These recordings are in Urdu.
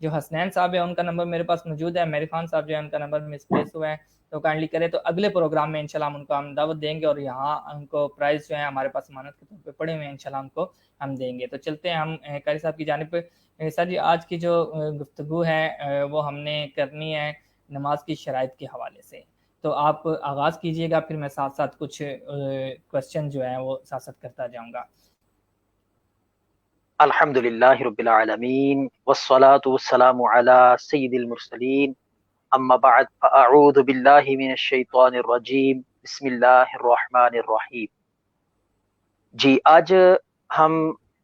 جو حسنین صاحب ہے ان کا نمبر میرے پاس موجود ہے, میری خان صاحب جو ہے ان کا نمبر مس پلیس ہوا ہے, تو کائنڈلی کرے تو اگلے پروگرام میں انشاءاللہ ان کو ہم دعوت دیں گے, اور یہاں ان کو پرائز جو ہے ہمارے پاس امانت کے طور پہ پڑے ہوئے ہیں, انشاءاللہ ان کو ہم دیں گے. تو چلتے ہیں ہم قاری صاحب کی جانب پہ. سر جی آج کی جو گفتگو ہے وہ ہم نے کرنی ہے نماز کی شرائط کے حوالے سے, تو آپ آغاز کیجئے گا, پھر میں ساتھ ساتھ کچھ کوسچن جو ہیں وہ ساتھ ساتھ کرتا جاؤں گا. الحمدللہ رب العالمین والصلاة والسلام علی سید المرسلین, اما بعد فاعوذ باللہ من الشیطان الرجیم, بسم اللہ الرحمن الرحیم. جی آج ہم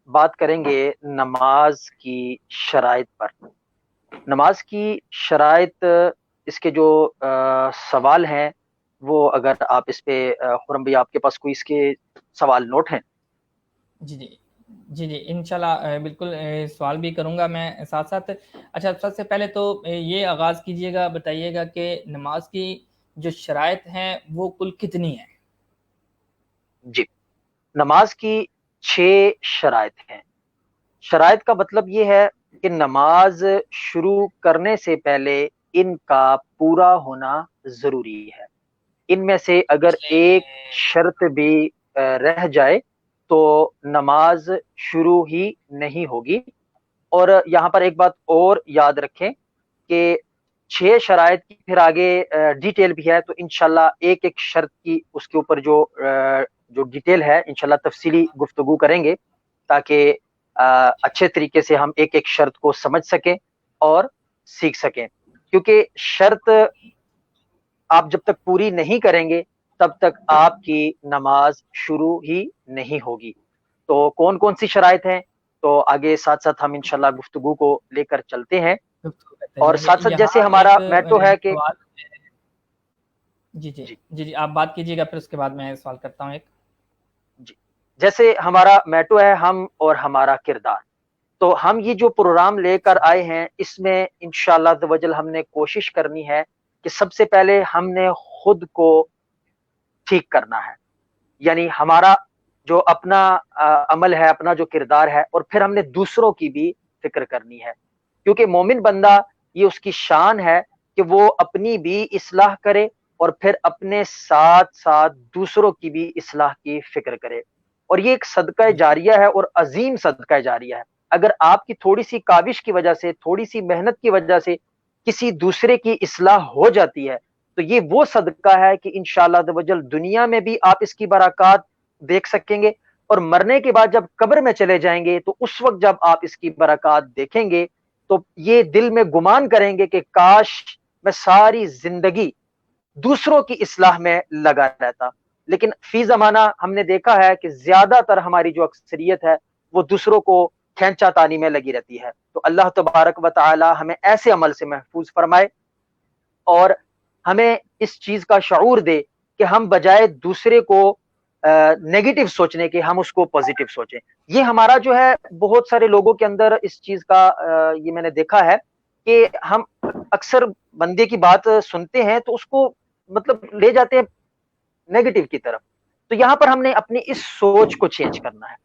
بات کریں گے نماز کی شرائط پر. نماز کی شرائط, اس کے جو سوال ہیں وہ اگر آپ اس پہ خرم بھائی آپ کے پاس کوئی اس کے سوال نوٹ ہیں؟ جی جی جی جی انشاءاللہ بالکل سوال بھی کروں گا میں ساتھ ساتھ. اچھا سب سے پہلے تو یہ آغاز کیجئے گا, بتائیے گا کہ نماز کی جو شرائط ہیں وہ کل کتنی ہیں؟ جی نماز کی 6 شرائط ہیں. شرائط کا مطلب یہ ہے کہ نماز شروع کرنے سے پہلے ان کا پورا ہونا ضروری ہے. ان میں سے اگر ایک شرط بھی رہ جائے تو نماز شروع ہی نہیں ہوگی. اور یہاں پر ایک بات اور یاد رکھیں کہ 6 شرائط کی پھر آگے ڈیٹیل بھی ہے, تو انشاءاللہ ایک ایک شرط کی اس کے اوپر جو ڈیٹیل ہے انشاءاللہ تفصیلی گفتگو کریں گے, تاکہ اچھے طریقے سے ہم ایک ایک شرط کو سمجھ سکیں اور سیکھ سکیں. کیونکہ شرط آپ جب تک پوری نہیں کریں گے تب تک آپ کی نماز شروع ہی نہیں ہوگی. تو کون کون سی شرائط ہیں, تو آگے ساتھ ساتھ ہم انشاءاللہ گفتگو کو لے کر چلتے ہیں. اور ساتھ ساتھ جیسے یہاں ہمارا ایک میٹو ہے کہ سوال, جی جی جی جی آپ بات کیجیے گا, پھر اس کے بعد میں سوال کرتا ہوں ایک. جی جیسے ہمارا میٹو ہے ہم اور ہمارا کردار, تو ہم یہ جو پروگرام لے کر آئے ہیں اس میں انشاءاللہ عز و جل ہم نے کوشش کرنی ہے کہ سب سے پہلے ہم نے خود کو ٹھیک کرنا ہے, یعنی ہمارا جو اپنا عمل ہے, اپنا جو کردار ہے, اور پھر ہم نے دوسروں کی بھی فکر کرنی ہے. کیونکہ مومن بندہ یہ اس کی شان ہے کہ وہ اپنی بھی اصلاح کرے اور پھر اپنے ساتھ ساتھ دوسروں کی بھی اصلاح کی فکر کرے. اور یہ ایک صدقہ جاریہ ہے اور عظیم صدقہ جاریہ ہے. اگر آپ کی تھوڑی سی کاوش کی وجہ سے, تھوڑی سی محنت کی وجہ سے کسی دوسرے کی اصلاح ہو جاتی ہے, تو یہ وہ صدقہ ہے کہ انشاءاللہ عز و جل دنیا میں بھی آپ اس کی برکات دیکھ سکیں گے, اور مرنے کے بعد جب قبر میں چلے جائیں گے تو اس وقت جب آپ اس کی برکات دیکھیں گے تو یہ دل میں گمان کریں گے کہ کاش میں ساری زندگی دوسروں کی اصلاح میں لگا رہتا. لیکن فی زمانہ ہم نے دیکھا ہے کہ زیادہ تر ہماری جو اکثریت ہے وہ دوسروں کو کھینچا تانی میں لگی رہتی ہے. تو اللہ تبارک و تعالی ہمیں ایسے عمل سے محفوظ فرمائے اور ہمیں اس چیز کا شعور دے کہ ہم بجائے دوسرے کو نیگیٹو سوچنے کے ہم اس کو پازیٹیو سوچیں. یہ ہمارا جو ہے بہت سارے لوگوں کے اندر اس چیز کا یہ میں نے دیکھا ہے کہ ہم اکثر بندے کی بات سنتے ہیں تو اس کو مطلب لے جاتے ہیں نیگیٹو کی طرف. تو یہاں پر ہم نے اپنی اس سوچ کو چینج کرنا ہے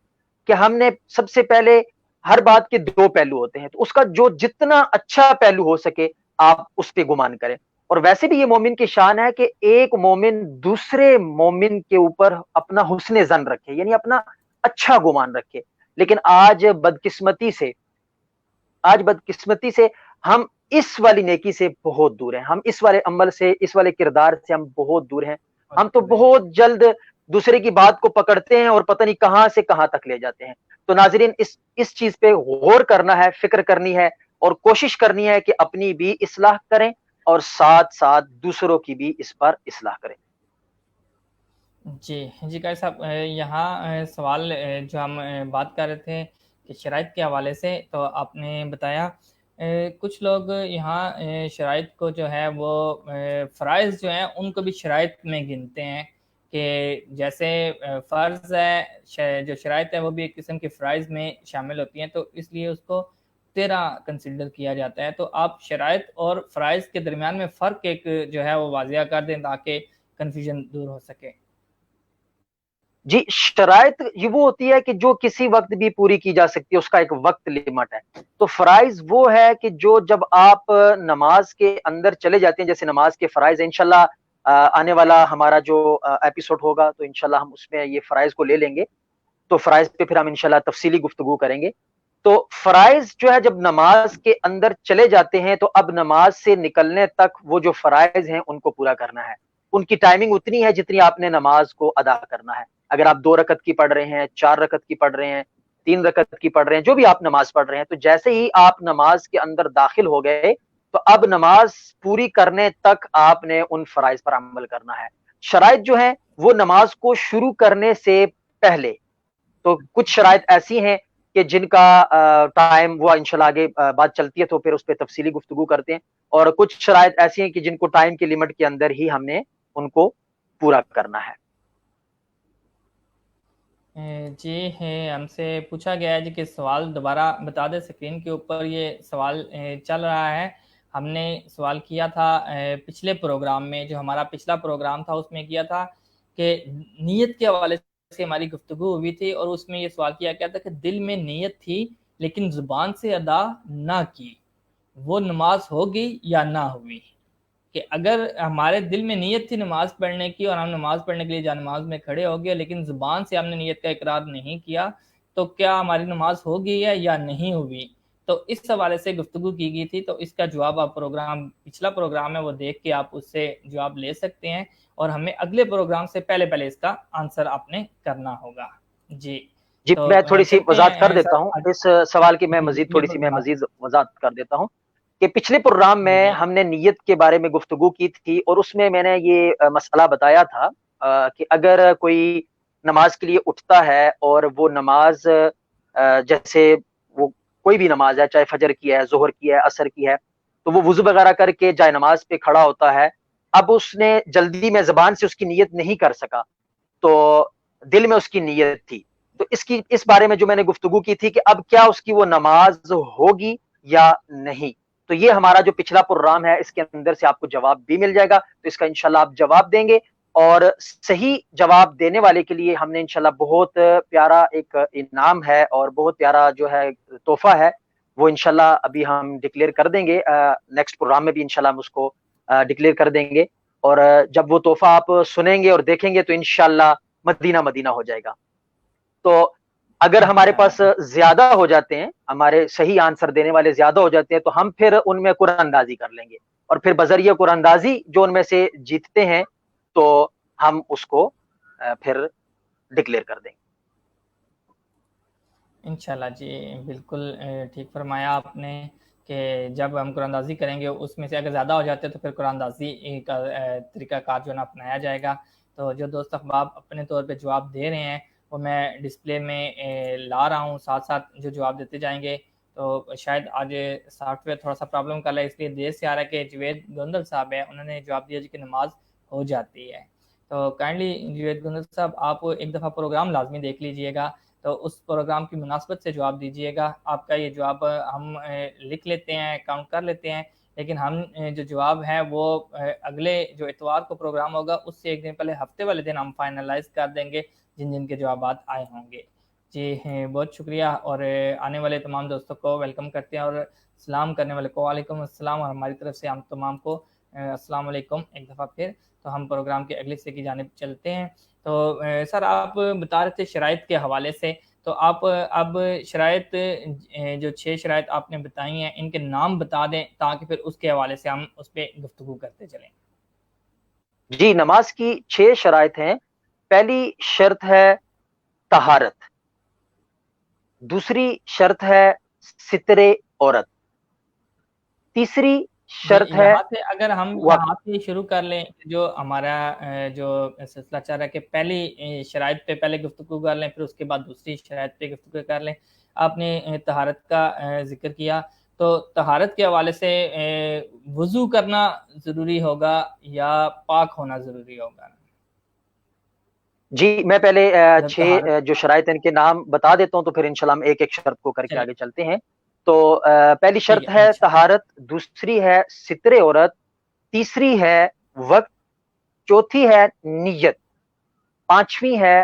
کہ ہم نے سب سے پہلے, ہر بات کے 2 پہلو ہوتے ہیں, تو اس کا جو جتنا اچھا پہلو ہو سکے آپ اس پہ گمان کریں. اور ویسے بھی یہ مومن کی شان ہے کہ ایک مومن دوسرے مومن کے اوپر اپنا حسن ظن رکھے, یعنی اپنا اچھا گمان رکھے. لیکن آج بدقسمتی سے ہم اس والی نیکی سے بہت دور ہیں, ہم اس والے عمل سے, اس والے کردار سے ہم بہت دور ہیں. ہم تو بہت جلد دوسرے کی بات کو پکڑتے ہیں اور پتہ نہیں کہاں سے کہاں تک لے جاتے ہیں. تو ناظرین اس چیز پہ غور کرنا ہے, فکر کرنی ہے, اور کوشش کرنی ہے کہ اپنی بھی اصلاح کریں اور ساتھ ساتھ دوسروں کی بھی اس پر اصلاح کریں. جی جی قاری صاحب, یہاں سوال جو ہم بات کر رہے تھے کہ شرائط کے حوالے سے, تو آپ نے بتایا کچھ لوگ یہاں شرائط کو جو ہے وہ فرائض جو ہیں ان کو بھی شرائط میں گنتے ہیں, کہ جیسے فرض ہے, جو شرائط ہے وہ بھی ایک قسم کے فرائض میں شامل ہوتی ہیں, تو اس لیے اس کو 13 کنسیڈر کیا جاتا ہے. تو آپ شرائط اور فرائض کے درمیان میں فرق ایک جو ہے وہ واضح کر دیں تاکہ کنفیوژن دور ہو سکے. جی شرائط یہ وہ ہوتی ہے کہ جو کسی وقت بھی پوری کی جا سکتی ہے، اس کا ایک وقت لمٹ ہے. تو فرائض وہ ہے کہ جو جب آپ نماز کے اندر چلے جاتے ہیں، جیسے نماز کے فرائض ہیں، انشاءاللہ آنے والا ہمارا جو ایپیسوڈ ہوگا تو انشاءاللہ ہم اس میں یہ فرائض کو لے لیں گے. تو فرائض پہ پھر ہم انشاءاللہ تفصیلی گفتگو کریں گے. تو فرائض جو ہے جب نماز کے اندر چلے جاتے ہیں تو اب نماز سے نکلنے تک وہ جو فرائض ہیں ان کو پورا کرنا ہے. ان کی ٹائمنگ اتنی ہے جتنی آپ نے نماز کو ادا کرنا ہے. اگر آپ 2 رکعت کی پڑھ رہے ہیں، 4 رکعت کی پڑھ رہے ہیں، 3 رکعت کی پڑھ رہے ہیں، جو بھی آپ نماز پڑھ رہے ہیں، تو جیسے ہی آپ نماز کے اندر داخل ہو گئے تو اب نماز پوری کرنے تک آپ نے ان فرائض پر عمل کرنا ہے. شرائط جو ہیں وہ نماز کو شروع کرنے سے پہلے، تو کچھ شرائط ایسی ہیں کہ جن کا ٹائم وہ انشاءاللہ آگے بات چلتی ہے تو پھر اس پہ تفصیلی گفتگو کرتے ہیں، اور کچھ شرائط ایسی ہیں کہ جن کو ٹائم کی لمٹ کے اندر ہی ہم نے ان کو پورا کرنا ہے. جی ہم سے پوچھا گیا ہے جی کہ سوال دوبارہ بتا دیں، اسکرین کے اوپر یہ سوال چل رہا ہے. ہم نے سوال کیا تھا پچھلے پروگرام میں، جو ہمارا پچھلا پروگرام تھا اس میں کیا تھا کہ نیت کے حوالے سے ہماری گفتگو ہوئی تھی، اور اس میں یہ سوال کیا گیا تھا کہ دل میں نیت تھی لیکن زبان سے ادا نہ کی، وہ نماز ہوگی یا نہ ہوئی؟ کہ اگر ہمارے دل میں نیت تھی نماز پڑھنے کی اور ہم نماز پڑھنے کے لیے جا نماز میں کھڑے ہو گئے لیکن زبان سے ہم نے نیت کا اقرار نہیں کیا، تو کیا ہماری نماز ہوگی ہے یا نہیں ہوئی؟ تو اس حوالے سے گفتگو کی گئی تھی. تو اس کا جواب آپ پچھلا پروگرام ہے وہ دیکھ کے آپ اس سے جواب لے سکتے ہیں، اور ہمیں اگلے پروگرام سے پہلے اس کا آنسر آپ نے کرنا ہوگا. جی جی تو میں تھوڑی سی چلتے وضاحت کر ہیں دیتا ہوں سر. اس سوال کی، میں جی مزید تھوڑی سی بالکل بات. مزید وضاحت کر دیتا ہوں کہ پچھلے پروگرام جی میں جی ہم نے نیت کے بارے میں گفتگو کی تھی، اور اس میں میں نے یہ مسئلہ بتایا تھا کہ اگر کوئی نماز کے لیے اٹھتا ہے اور وہ نماز جیسے وہ کوئی بھی نماز ہے، چاہے فجر کی ہے، ظہر کی ہے، عصر کی ہے، تو وہ وضو وغیرہ کر کے جائے نماز پہ کھڑا ہوتا ہے. اب اس نے جلدی میں زبان سے اس کی نیت نہیں کر سکا، تو دل میں اس کی نیت تھی. تو اس بارے میں جو میں نے گفتگو کی تھی کہ اب کیا اس کی وہ نماز ہوگی یا نہیں. تو یہ ہمارا جو پچھلا پروگرام ہے اس کے اندر سے آپ کو جواب بھی مل جائے گا. تو اس کا انشاءاللہ آپ جواب دیں گے، اور صحیح جواب دینے والے کے لیے ہم نے انشاءاللہ بہت پیارا ایک انعام ہے اور بہت پیارا جو ہے تحفہ ہے، وہ انشاءاللہ ابھی ہم ڈکلیئر کر دیں گے. نیکسٹ پروگرام میں بھی انشاءاللہ ہم اس کو ڈکلیئر کر دیں گے، اور جب وہ تحفہ آپ سنیں گے اور دیکھیں گے تو انشاءاللہ مدینہ مدینہ ہو جائے گا. تو اگر ہمارے پاس انشاءاللہ. زیادہ ہو جاتے ہیں، ہمارے صحیح آنسر دینے والے زیادہ ہو جاتے ہیں، تو ہم پھر ان میں قرآن اندازی کر لیں گے، اور پھر بذریعہ قرآن اندازی جو ان میں سے جیتتے ہیں تو ہم اس کو پھر ڈکلیئر کر دیں گے. انشاءاللہ. جی بالکل ٹھیک فرمایا آپ نے کہ جب ہم قرآن اندازی کریں گے اس میں سے اگر زیادہ ہو جاتے ہیں تو پھر قرآن اندازی کا طریقہ کار جو ہے نا اپنایا جائے گا. تو جو دوست احباب اپنے طور پہ جواب دے رہے ہیں وہ میں ڈسپلے میں لا رہا ہوں، ساتھ ساتھ جو جواب دیتے جائیں گے. تو شاید آج سافٹ ویئر تھوڑا سا پرابلم کر رہا ہے، اس لیے دیر سے آ رہا ہے کہ جوید گوندل صاحب ہیں، انہوں نے جواب دیا جی کہ نماز ہو جاتی ہے. تو کائنڈلی جوید گوندل صاحب آپ ایک دفعہ پروگرام لازمی دیکھ لیجئے گا، تو اس پروگرام کی مناسبت سے جواب دیجئے گا. آپ کا یہ جواب ہم لکھ لیتے ہیں، کاؤنٹ کر لیتے ہیں، لیکن ہم جو جواب ہے وہ اگلے جو اتوار کو پروگرام ہوگا اس سے ایک دن پہلے ہفتے والے دن ہم فائنلائز کر دیں گے جن جن کے جوابات آئے ہوں گے. جی بہت شکریہ، اور آنے والے تمام دوستوں کو ویلکم کرتے ہیں، اور سلام کرنے والے کو وعلیکم السلام، اور ہماری طرف سے ہم تمام کو السلام علیکم ایک دفعہ پھر. تو ہم پروگرام کے اگلے حصے کی جانب چلتے ہیں. تو سر آپ بتا رہے تھے شرائط کے حوالے سے، تو آپ اب شرائط جو 6 شرائط آپ نے بتائی ہیں ان کے نام بتا دیں تاکہ پھر اس کے حوالے سے ہم اس پہ گفتگو کرتے چلیں. جی نماز کی 6 شرائط ہیں. پہلی شرط ہے طہارت، دوسری شرط ہے ستر عورت، تیسری جی شرط ہے یہاں سے اگر ہم وقت. یہاں سے شروع کر لیں، جو ہمارا جو سلسلہ چل رہا ہے کہ پہلی شرائط پہ پہلے گفتگو کر لیں پھر اس کے بعد دوسری شرائط پہ گفتگو کر لیں. آپ نے طہارت کا ذکر کیا، تو طہارت کے حوالے سے وضو کرنا ضروری ہوگا یا پاک ہونا ضروری ہوگا؟ جی میں پہلے جب 6 جو شرائط ان کے نام بتا دیتا ہوں، تو پھر انشاءاللہ ہم ایک ایک شرط کو کر کے چلیں آگے چلتے ہیں. تو پہلی ٹھیک شرط ہے انشاءاللہ. طہارت، دوسری ہے ستر عورت، تیسری ہے وقت، چوتھی ہے نیت، پانچویں ہے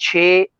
6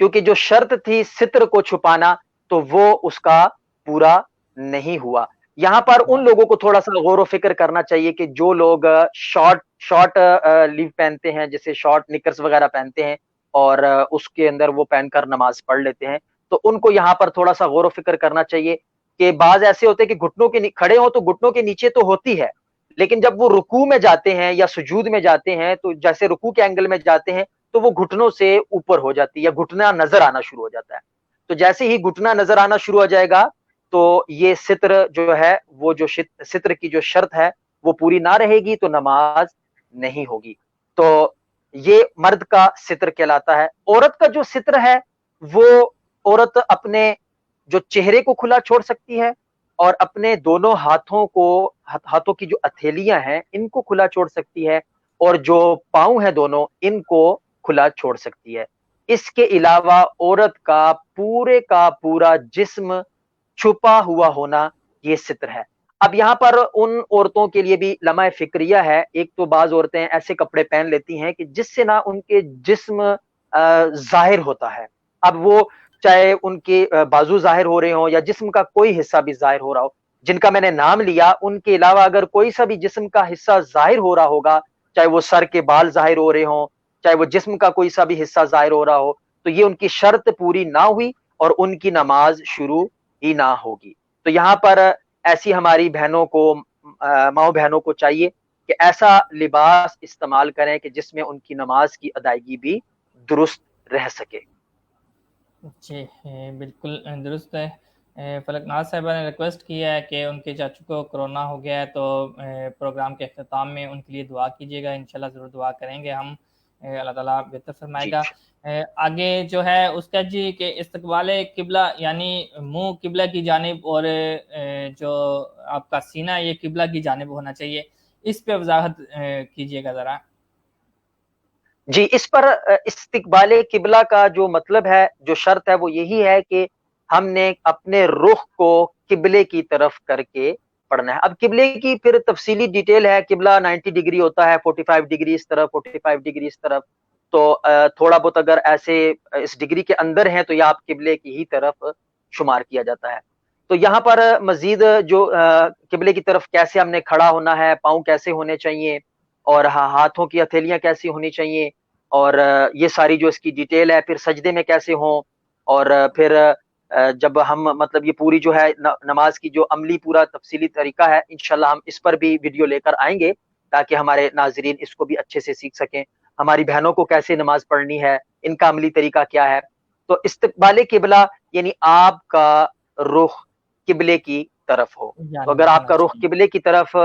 کیونکہ جو شرط تھی ستر کو چھپانا تو وہ اس کا پورا نہیں ہوا۔ یہاں پر ان لوگوں کو تھوڑا سا غور و فکر کرنا چاہیے کہ جو لوگ شارٹ لیو پہنتے ہیں، جیسے شارٹ نکرز وغیرہ پہنتے ہیں اور اس کے اندر وہ پہن کر نماز پڑھ لیتے ہیں، تو ان کو یہاں پر تھوڑا سا غور و فکر کرنا چاہیے کہ بعض ایسے ہوتے ہیں کہ گھٹنوں کے کھڑے ہوں تو گھٹنوں کے نیچے تو ہوتی ہے، لیکن جب وہ رکوع میں جاتے ہیں یا سجود میں جاتے ہیں تو جیسے رکوع کے اینگل میں جاتے ہیں تو وہ گھٹنوں سے اوپر ہو جاتی ہے یا گھٹنا نظر آنا شروع ہو جاتا ہے۔ تو جیسے ہی گھٹنا نظر آنا شروع ہو جائے گا تو یہ ستر جو ہے، وہ جو ستر کی جو شرط ہے وہ پوری نہ رہے گی تو نماز نہیں ہوگی۔ تو یہ مرد کا ستر کہلاتا ہے۔ عورت کا جو ستر ہے وہ عورت اپنے جو چہرے کو کھلا چھوڑ سکتی ہے اور اپنے دونوں ہاتھوں کی جو ہتھیلیاں ہیں ان کو کھلا چھوڑ سکتی ہے، اور جو پاؤں ہیں دونوں ان کو کھلا چھوڑ سکتی ہے۔ اس کے علاوہ عورت کا پورا جسم چھپا ہوا ہونا یہ ستر ہے۔ اب یہاں پر ان عورتوں کے لیے بھی لمحہ فکریہ ہے۔ ایک تو بعض عورتیں ایسے کپڑے پہن لیتی ہیں کہ جس سے نہ ان کے جسم ظاہر ہوتا ہے، اب وہ چاہے ان کے بازو ظاہر ہو رہے ہوں یا جسم کا کوئی حصہ بھی ظاہر ہو رہا ہو، جن کا میں نے نام لیا ان کے علاوہ اگر کوئی سا بھی جسم کا حصہ ظاہر ہو رہا ہوگا، چاہے وہ سر کے بال ظاہر ہو رہے ہوں، چاہے وہ جسم کا کوئی سا بھی حصہ ظاہر ہو رہا ہو، تو یہ ان کی شرط پوری نہ ہوئی اور ان کی نماز شروع ہی نہ ہوگی۔ تو یہاں پر ایسی ہماری بہنوں کو، ماؤں بہنوں کو چاہیے کہ ایسا لباس استعمال کریں کہ جس میں ان کی نماز کی ادائیگی بھی درست رہ سکے۔ جی بالکل درست ہے۔ فلک ناز صاحبہ نے ریکویسٹ کیا ہے کہ ان کے چاچو کو کرونا ہو گیا ہے، تو پروگرام کے اختتام میں ان کے لیے دعا کیجیے گا۔ انشاءاللہ ضرور دعا کریں گے ہم، اللہ تعالیٰ بہتر فرمائے گا۔ آگے جو ہے اس کا جی کہ استقبال قبلہ یعنی منہ قبلہ کی جانب اور جو آپ کا سینہ یہ قبلہ کی جانب ہونا چاہیے، اس پہ وضاحت کیجیے گا ذرا۔ جی، اس پر استقبال قبلہ کا جو مطلب ہے، جو شرط ہے وہ یہی ہے کہ ہم نے اپنے رخ کو قبلے کی طرف کر کے پڑھنا ہے۔ اب قبلے کی پھر تفصیلی ڈیٹیل ہے، قبلہ 90 ڈگری ہوتا ہے، 45 ڈگری اس طرف، 45 ڈگری اس طرف، تو تھوڑا بہت اگر ایسے اس ڈگری کے اندر ہیں تو یہ آپ قبلے کی ہی طرف شمار کیا جاتا ہے۔ تو یہاں پر مزید جو قبلے کی طرف کیسے ہم نے کھڑا ہونا ہے، پاؤں کیسے ہونے چاہیے اور ہاتھوں کی ہتھیلیاں کیسی ہونی چاہیے، اور یہ ساری جو اس کی ڈیٹیل ہے، پھر سجدے میں کیسے ہوں، اور پھر جب ہم مطلب یہ پوری جو ہے نماز کی جو عملی پورا تفصیلی طریقہ ہے، انشاءاللہ ہم اس پر بھی ویڈیو لے کر آئیں گے تاکہ ہمارے ناظرین اس کو بھی اچھے سے سیکھ سکیں۔ ہماری بہنوں کو کیسے نماز پڑھنی ہے، ان کا عملی طریقہ کیا ہے۔ تو استقبال قبلہ یعنی آپ کا رخ قبلے کی طرف ہو۔ تو اگر آپ کا رخ قبلے کی طرف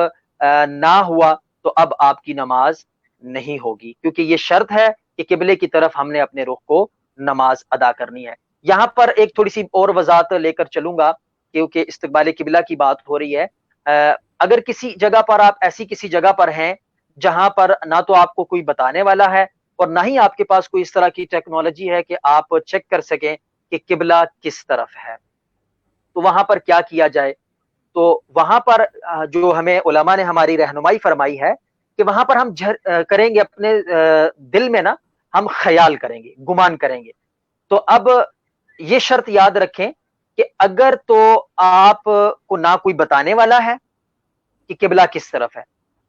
نہ ہوا تو اب آپ کی نماز نہیں ہوگی، کیونکہ یہ شرط ہے کہ قبلے کی طرف ہم نے اپنے رخ کو نماز ادا کرنی ہے۔ یہاں پر ایک تھوڑی سی اور وضاحت لے کر چلوں گا، کیونکہ استقبال قبلہ کی بات ہو رہی ہے۔ اگر کسی جگہ پر آپ ایسی کسی جگہ پر ہیں جہاں پر نہ تو آپ کو کوئی بتانے والا ہے اور نہ ہی آپ کے پاس کوئی اس طرح کی ٹیکنالوجی ہے کہ آپ چیک کر سکیں کہ قبلہ کس طرف ہے، تو وہاں پر کیا کیا جائے؟ تو وہاں پر جو ہمیں علماء نے ہماری رہنمائی فرمائی ہے کہ وہاں پر ہم کریں گے اپنے دل میں نا، ہم خیال کریں گے، گمان کریں گے۔ تو اب یہ شرط یاد رکھیں کہ اگر تو آپ کو نہ کوئی بتانے والا ہے کہ قبلہ کس طرف ہے،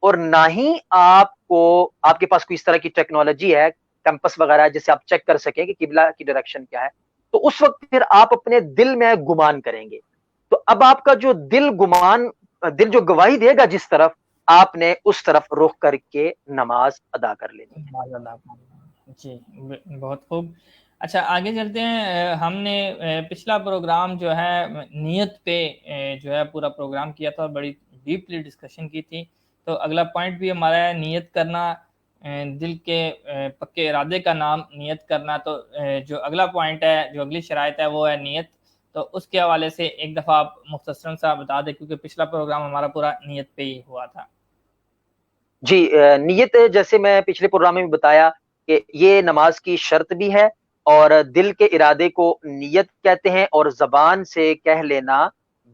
اور نہ ہی آپ کے پاس کوئی اس طرح کی ٹیکنالوجی ہے، کیمپس وغیرہ ہے جس سے آپ چیک کر سکیں کہ قبلہ کی ڈائریکشن کیا ہے، تو اس وقت پھر آپ اپنے دل میں گمان کریں گے۔ تو اب آپ کا جو دل جو گواہی دے گا جس طرف، آپ نے اس طرف رخ کر کے نماز ادا کر لینی ہے۔ جی بہت خوب۔ اچھا آگے چلتے ہیں۔ ہم نے پچھلا پروگرام جو ہے نیت پہ جو ہے پورا پروگرام کیا تھا اور بڑی ڈیپلی ڈسکشن کی تھی، تو اگلا پوائنٹ بھی ہمارا ہے نیت کرنا، دل کے پکے ارادے کا نام نیت کرنا۔ تو جو اگلا پوائنٹ ہے، جو اگلی شرائط ہے وہ ہے نیت۔ تو اس کے حوالے سے ایک دفعہ آپ مختصراً سا بتا دیں، کیونکہ پچھلا پروگرام ہمارا پورا نیت پہ ہی ہوا تھا۔ جی، نیت جیسے میں پچھلے پروگرام میں بتایا کہ یہ نماز کی شرط بھی ہے، اور دل کے ارادے کو نیت کہتے ہیں، اور زبان سے کہہ لینا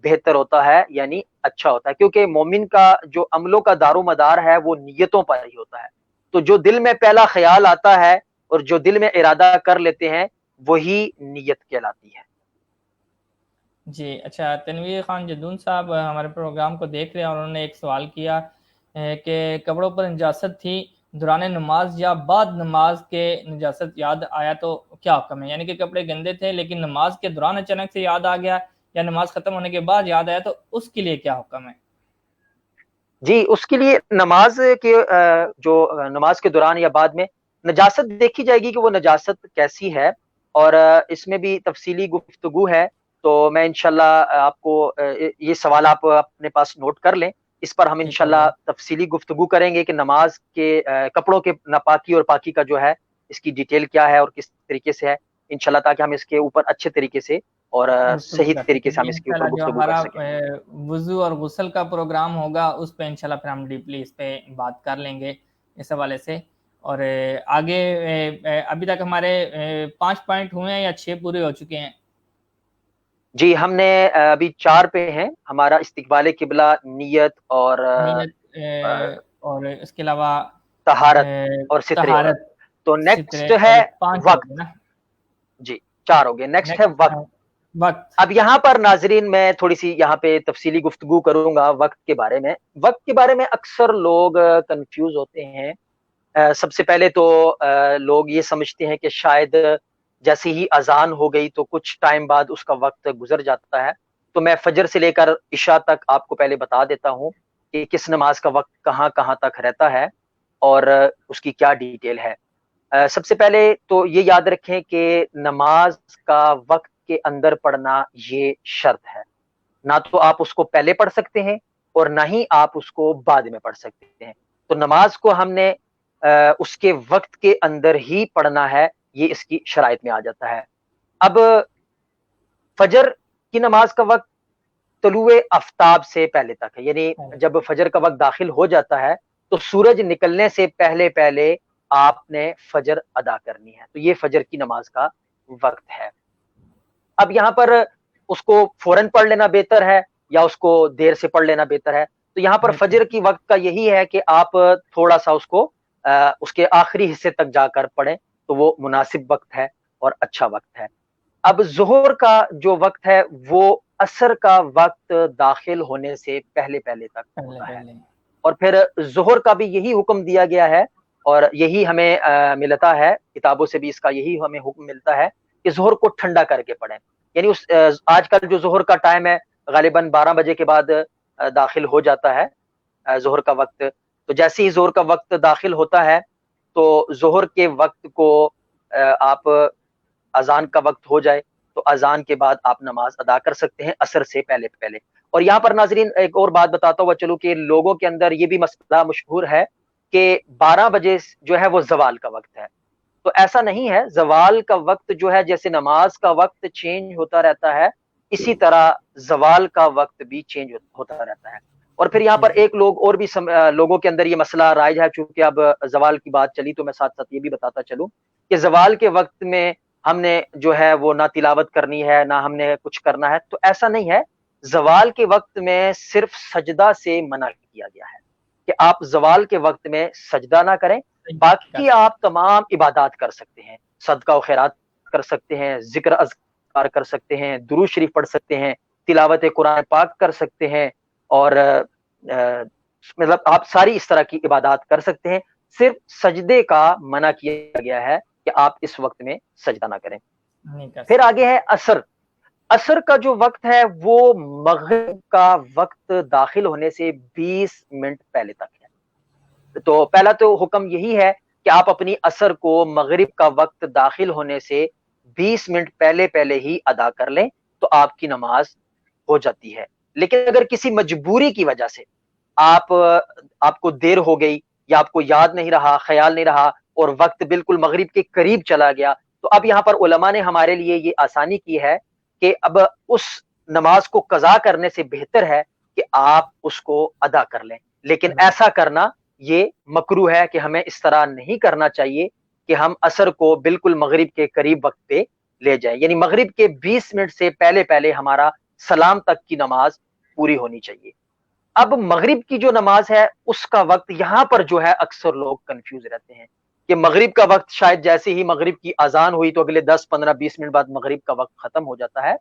بہتر ہوتا ہے، یعنی اچھا ہوتا ہے، کیونکہ مومن کا جو عملوں کا دار و مدار ہے وہ نیتوں پر ہی ہوتا ہے۔ تو جو دل میں پہلا خیال آتا ہے اور جو دل میں ارادہ کر لیتے ہیں، وہی نیت کہلاتی ہے۔ جی اچھا، تنویر خان جدون صاحب ہمارے پروگرام کو دیکھ رہے ہیں اور انہوں نے ایک سوال کیا کہ کپڑوں پر نجاست تھی دوران نماز یا بعد نماز کے نجاست یاد آیا تو کیا حکم ہے؟ یعنی کہ کپڑے گندے تھے لیکن نماز کے دوران اچانک سے یاد آ گیا یا نماز ختم ہونے کے بعد یاد آیا تو اس کے لیے کیا حکم ہے؟ جی اس کے لیے نماز کے جو نماز کے دوران یا بعد میں نجاست دیکھی جائے گی کہ وہ نجاست کیسی ہے، اور اس میں بھی تفصیلی گفتگو ہے، تو میں انشاءاللہ آپ کو یہ سوال آپ اپنے پاس نوٹ کر لیں، اس پر ہم ٹھیک ہے انشاءاللہ تفصیلی گفتگو کریں گے کہ نماز کے کپڑوں کے ناپاکی اور پاکی کا جو ہے اس کی ڈیٹیل کیا ہے اور کس طریقے سے ہے انشاءاللہ، تاکہ ہم اس کے اوپر اچھے طریقے سے اور گفتگو صحیح کر طریقے سکیں سے ہم گے اس کے اوپر انشاءاللہ۔ جو گفتگو کر ہمارا سکیں۔ وضو اور غسل کا پروگرام ہوگا اس پہ انشاءاللہ پھر ہم ڈیپلی اس پہ بات کر لیں گے اس حوالے سے، اور آگے ابھی تک ہمارے 5 پوائنٹ ہوئے ہیں یا 6 پورے ہو چکے ہیں؟ جی ہم نے ابھی 4 پہ ہیں، ہمارا استقبال قبلہ، نیت اور نیت اور اس کے علاوہ طہارت اور ستر عورت، طہارت، تو سترے نیکسٹ ہے اور 5 ہو گئے وقت۔ نا؟ جی 4 ہو گئے، نیکسٹ ہے نیکسٹ وقت۔ وقت۔ اب یہاں پر ناظرین میں تھوڑی سی یہاں پہ تفصیلی گفتگو کروں گا وقت کے بارے میں۔ وقت کے بارے میں اکثر لوگ کنفیوز ہوتے ہیں۔ سب سے پہلے تو لوگ یہ سمجھتے ہیں کہ شاید جیسے ہی اذان ہو گئی تو کچھ ٹائم بعد اس کا وقت گزر جاتا ہے، تو میں فجر سے لے کر عشاء تک آپ کو پہلے بتا دیتا ہوں کہ کس نماز کا وقت کہاں کہاں تک رہتا ہے اور اس کی کیا ڈیٹیل ہے۔ سب سے پہلے تو یہ یاد رکھیں کہ نماز کا وقت کے اندر پڑھنا یہ شرط ہے، نہ تو آپ اس کو پہلے پڑھ سکتے ہیں اور نہ ہی آپ اس کو بعد میں پڑھ سکتے ہیں۔ تو نماز کو ہم نے اس کے وقت کے اندر ہی پڑھنا ہے، یہ اس کی شرائط میں آ جاتا ہے۔ اب فجر کی نماز کا وقت طلوع آفتاب سے پہلے تک ہے، یعنی جب فجر کا وقت داخل ہو جاتا ہے تو سورج نکلنے سے پہلے پہلے آپ نے فجر ادا کرنی ہے، تو یہ فجر کی نماز کا وقت ہے۔ اب یہاں پر اس کو فوراً پڑھ لینا بہتر ہے یا اس کو دیر سے پڑھ لینا بہتر ہے؟ تو یہاں پر بالکل فجر کی وقت کا یہی ہے کہ آپ تھوڑا سا اس کو اس کے آخری حصے تک جا کر پڑھیں تو وہ مناسب وقت ہے اور اچھا وقت ہے۔ اب ظہر کا جو وقت ہے وہ عصر کا وقت داخل ہونے سے پہلے پہلے تک پہلے ہوتا ہے، پہلے اور پھر ظہر کا بھی یہی حکم دیا گیا ہے اور یہی ہمیں ملتا ہے کتابوں سے بھی، اس کا یہی ہمیں حکم ملتا ہے کہ ظہر کو ٹھنڈا کر کے پڑھیں، یعنی اس آج کل جو ظہر کا ٹائم ہے غالباً 12 بجے کے بعد داخل ہو جاتا ہے ظہر کا وقت، تو جیسے ہی ظہر کا وقت داخل ہوتا ہے تو ظہر کے وقت کو آپ اذان کا وقت ہو جائے تو اذان کے بعد آپ نماز ادا کر سکتے ہیں عصر سے پہلے پہلے۔ اور یہاں پر ناظرین ایک اور بات بتاتا ہوا چلو کہ لوگوں کے اندر یہ بھی مسئلہ مشہور ہے کہ 12 بجے جو ہے وہ زوال کا وقت ہے، تو ایسا نہیں ہے۔ زوال کا وقت جو ہے جیسے نماز کا وقت چینج ہوتا رہتا ہے اسی طرح زوال کا وقت بھی چینج ہوتا رہتا ہے۔ اور پھر یہاں جی پر ایک لوگ اور بھی لوگوں کے اندر یہ مسئلہ رائج ہے، چونکہ اب زوال کی بات چلی تو میں ساتھ ساتھ یہ بھی بتاتا چلوں کہ زوال کے وقت میں ہم نے جو ہے وہ نہ تلاوت کرنی ہے نہ ہم نے کچھ کرنا ہے، تو ایسا نہیں ہے۔ زوال کے وقت میں صرف سجدہ سے منع کیا گیا ہے کہ آپ زوال کے وقت میں سجدہ نہ کریں، کر باقی سکتے آپ تمام عبادات کر سکتے ہیں، صدقہ و خیرات کر سکتے ہیں، ذکر اذکار کر سکتے ہیں، درود شریف پڑھ سکتے ہیں، تلاوت قرآن پاک کر سکتے ہیں، اور مطلب آپ ساری اس طرح کی عبادات کر سکتے ہیں، صرف سجدے کا منع کیا گیا ہے کہ آپ اس وقت میں سجدہ نہ کریں۔ نہیں کر پھر سکتے۔ آگے ہے عصر۔ عصر کا جو وقت ہے وہ مغرب کا وقت داخل ہونے سے 20 منٹ پہلے تک ہے۔ تو پہلا تو حکم یہی ہے کہ آپ اپنی عصر کو مغرب کا وقت داخل ہونے سے 20 منٹ پہلے پہلے ہی ادا کر لیں تو آپ کی نماز ہو جاتی ہے۔ لیکن اگر کسی مجبوری کی وجہ سے آپ کو دیر ہو گئی یا آپ کو یاد نہیں رہا، خیال نہیں رہا اور وقت بالکل مغرب کے قریب چلا گیا، تو اب یہاں پر علماء نے ہمارے لیے یہ آسانی کی ہے کہ اب اس نماز کو قضا کرنے سے بہتر ہے کہ آپ اس کو ادا کر لیں، لیکن ایسا کرنا یہ مکروہ ہے کہ ہمیں اس طرح نہیں کرنا چاہیے کہ ہم عصر کو بالکل مغرب کے قریب وقت پہ لے جائیں، یعنی مغرب کے 20 منٹ سے پہلے پہلے ہمارا سلام تک کی نماز پوری ہونی چاہیے۔ اب مغرب کی جو نماز ہے اس کا وقت یہاں پر جو ہے اکثر لوگ کنفیوز رہتے ہیں کہ مغرب کا وقت شاید جیسے ہی مغرب کی اذان ہوئی تو اگلے 10 15 20 منٹ بعد مغرب کا وقت ختم ہو جاتا ہے.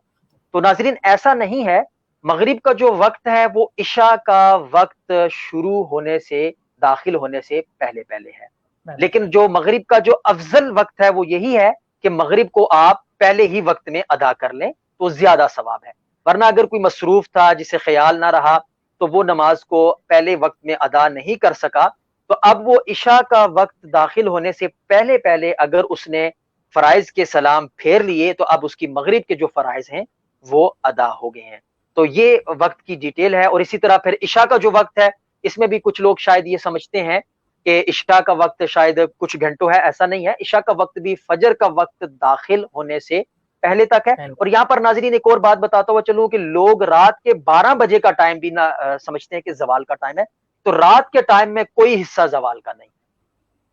تو ناظرین ایسا نہیں ہے. مغرب کا جو وقت ہے وہ عشاء کا وقت شروع ہونے سے داخل ہونے سے پہلے پہلے ہے. لیکن جو مغرب کا جو افضل وقت ہے وہ یہی ہے کہ مغرب کو آپ پہلے ہی وقت میں ادا کر لیں تو زیادہ ثواب ہے. ورنہ اگر کوئی مصروف تھا جسے خیال نہ رہا تو وہ نماز کو پہلے وقت میں ادا نہیں کر سکا, تو اب وہ عشاء کا وقت داخل ہونے سے پہلے پہلے اگر اس نے فرائض کے سلام پھیر لیے تو اب اس کی مغرب کے جو فرائض ہیں وہ ادا ہو گئے ہیں. تو یہ وقت کی ڈیٹیل ہے. اور اسی طرح پھر عشاء کا جو وقت ہے اس میں بھی کچھ لوگ شاید یہ سمجھتے ہیں کہ عشاء کا وقت شاید کچھ گھنٹوں ہے. ایسا نہیں ہے. عشاء کا وقت بھی فجر کا وقت داخل ہونے سے پہلے تک ہے. اور یہاں پر ناظرین ایک اور بات بتاتا ہوا چلوں کہ لوگ رات کے 12 بجے کا ٹائم بھی نہ سمجھتے ہیں کہ زوال کا ٹائم ہے. تو رات کے ٹائم میں کوئی حصہ زوال کا نہیں.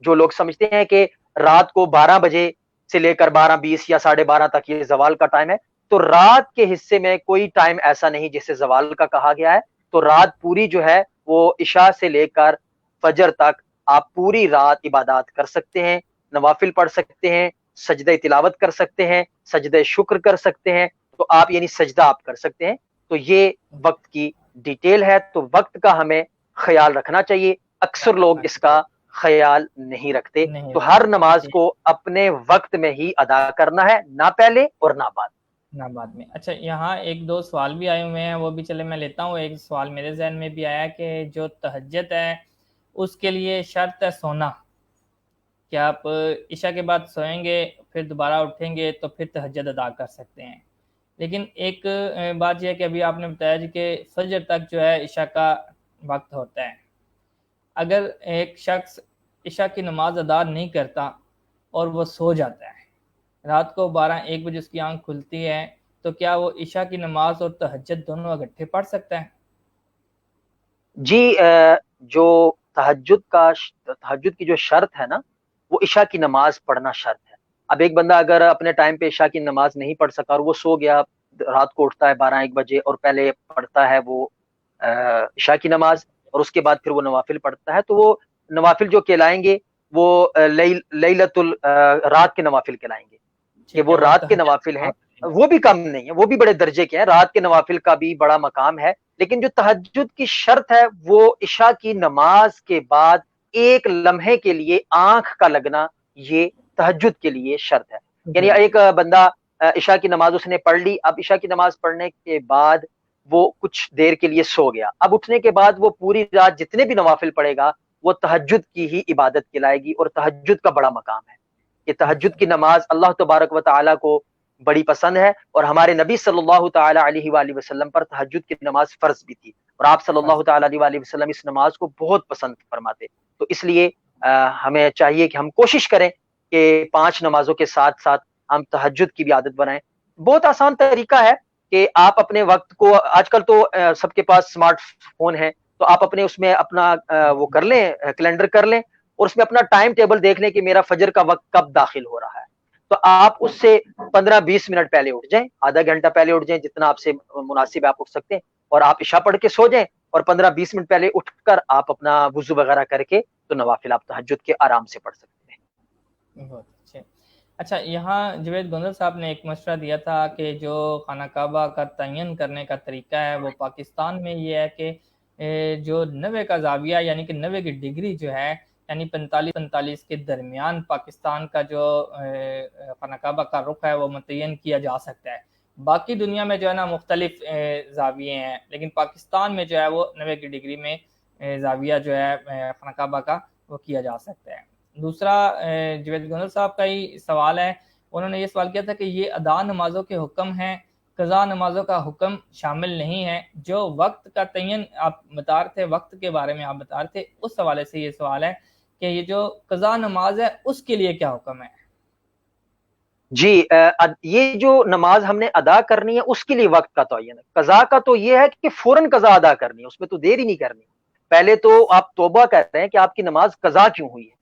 جو لوگ سمجھتے ہیں کہ رات کو 12 بجے سے لے کر 12:20 یا 12:30 تک یہ زوال کا ٹائم ہے, تو رات کے حصے میں کوئی ٹائم ایسا نہیں جسے زوال کا کہا گیا ہے. تو رات پوری جو ہے وہ عشاء سے لے کر فجر تک آپ پوری رات عبادات کر سکتے ہیں, نوافل پڑھ سکتے ہیں, سجدہ تلاوت کر سکتے ہیں, سجدہ شکر کر سکتے ہیں. تو آپ یعنی سجدہ آپ کر سکتے ہیں. تو یہ وقت کی ڈیٹیل ہے. تو وقت کا ہمیں خیال رکھنا چاہیے. اکثر لوگ اس کا خیال نہیں رکھتے. تو ہر نماز کو اپنے وقت میں ہی ادا کرنا ہے, نہ پہلے اور نہ بعد میں. اچھا, یہاں ایک دو سوال بھی آئے ہوئے ہیں, وہ بھی چلے میں لیتا ہوں. ایک سوال میرے ذہن میں بھی آیا کہ جو تہجد ہے اس کے لیے شرط ہے سونا. کہ آپ عشاء کے بعد سوئیں گے پھر دوبارہ اٹھیں گے تو پھر تہجد ادا کر سکتے ہیں. لیکن ایک بات یہ ہے کہ ابھی آپ نے بتایا جی کہ فجر تک جو ہے عشاء کا وقت ہوتا ہے. اگر ایک شخص عشاء کی نماز ادا نہیں کرتا اور وہ سو جاتا ہے, رات کو 12-1 بجے اس کی آنکھ کھلتی ہے, تو کیا وہ عشاء کی نماز اور تہجد دونوں اکٹھے پڑھ سکتا ہے؟ جی, جو تہجد کی جو شرط ہے نا وہ عشاء کی نماز پڑھنا شرط ہے. اب ایک بندہ اگر اپنے ٹائم پہ عشاء کی نماز نہیں پڑھ سکا اور وہ سو گیا, رات کو اٹھتا ہے 12-1 بجے اور پہلے پڑھتا ہے وہ عشاء کی نماز اور اس کے بعد پھر وہ نوافل پڑھتا ہے, تو وہ نوافل جو کہلائیں گے وہ رات کے نوافل کہلائیں گے. کہ وہ رات کے نوافل ہیں, وہ بھی کم نہیں ہے, وہ بھی بڑے درجے کے ہیں. رات کے نوافل کا بھی بڑا مقام ہے. لیکن جو تہجد کی شرط ہے وہ عشاء کی نماز کے بعد ایک لمحے کے لیے آنکھ کا لگنا, یہ تہجد کے لیے شرط ہے. یعنی ایک بندہ عشاء کی نماز اس نے پڑھ لی, اب عشاء کی نماز پڑھنے کے بعد وہ کچھ دیر کے لیے سو گیا, اب اٹھنے کے بعد وہ پوری رات جتنے بھی نوافل پڑھے گا وہ تہجد کی ہی عبادت کہلائے گی. اور تہجد کا بڑا مقام ہے. یہ تہجد کی نماز اللہ تبارک و تعالیٰ کو بڑی پسند ہے, اور ہمارے نبی صلی اللہ تعالی علیہ وآلہ وسلم پر تہجد کی نماز فرض بھی تھی, اور آپ صلی اللہ تعالی علیہ وآلہ وسلم اس نماز کو بہت پسند فرماتے. تو اس لیے ہمیں چاہیے کہ ہم کوشش کریں کہ 5 نمازوں کے ساتھ ساتھ ہم تہجد کی بھی عادت بنائیں. بہت آسان طریقہ ہے کہ آپ اپنے وقت کو, آج کل تو سب کے پاس اسمارٹ فون ہے, تو آپ اپنے اس میں اپنا وہ کر لیں, کیلنڈر کر لیں, اور اس میں اپنا ٹائم ٹیبل دیکھ لیں کہ میرا فجر کا وقت کب داخل ہو رہا ہے. تو آپ اس سے 15-20 منٹ پہلے اٹھ جائیں, آدھا گھنٹہ پہلے اٹھ جائیں, جتنا آپ سے مناسب ہے آپ اٹھ سکتے ہیں, اور آپ عشاء پڑھ کے سو جائیں, اور 15-20 منٹ پہلے اٹھ کر آپ اپنا وضو وغیرہ کر کے تو نوافل آپ تہجد کے آرام سے پڑھ سکتے ہیں. بہت اچھے. اچھا, یہاں جوید گونزل صاحب نے ایک مشورہ دیا تھا کہ جو خانہ کعبہ کا تعین کرنے کا طریقہ ہے وہ پاکستان میں یہ ہے کہ جو 90 کا زاویہ یعنی کہ 90 کی ڈگری جو ہے, یعنی 45 کے درمیان پاکستان کا جو خانہ کعبہ کا رخ ہے وہ متعین کیا جا سکتا ہے. باقی دنیا میں جو ہے نا مختلف زاویے ہیں, لیکن پاکستان میں جو ہے وہ 90 کی ڈگری میں زاویہ جو ہے خانہ کعبہ کا وہ کیا جا سکتا ہے. دوسرا جوید گونزل صاحب کا ہی سوال ہے, انہوں نے یہ سوال کیا تھا کہ یہ ادا نمازوں کے حکم ہیں, قضا نمازوں کا حکم شامل نہیں ہے. جو وقت کا تعین آپ بتا رہے تھے, وقت کے بارے میں آپ بتا رہے تھے, اس حوالے سے یہ سوال ہے کہ یہ جو قضا نماز ہے اس کے لیے کیا حکم ہے؟ جی, یہ جو نماز ہم نے ادا کرنی ہے اس کے لیے وقت کا تعین ہے. قضا کا تو یہ ہے کہ فوراً قضا ادا کرنی ہے, اس میں تو دیر ہی نہیں کرنی. پہلے تو آپ توبہ کرتے ہیں کہ آپ کی نماز قضا کیوں ہوئی ہے.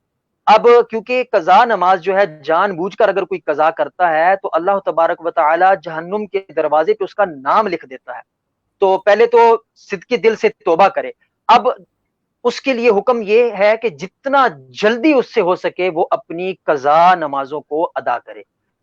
اب کیونکہ قضا نماز جو ہے جان بوجھ کر اگر کوئی قضا کرتا ہے تو اللہ تبارک و تعالی جہنم کے دروازے پہ اس کا نام لکھ دیتا ہے. تو پہلے تو صدقے دل سے توبہ کرے. اب اس کے لیے حکم یہ ہے کہ جتنا جلدی اس سے ہو سکے وہ اپنی قضا نمازوں کو ادا کرے.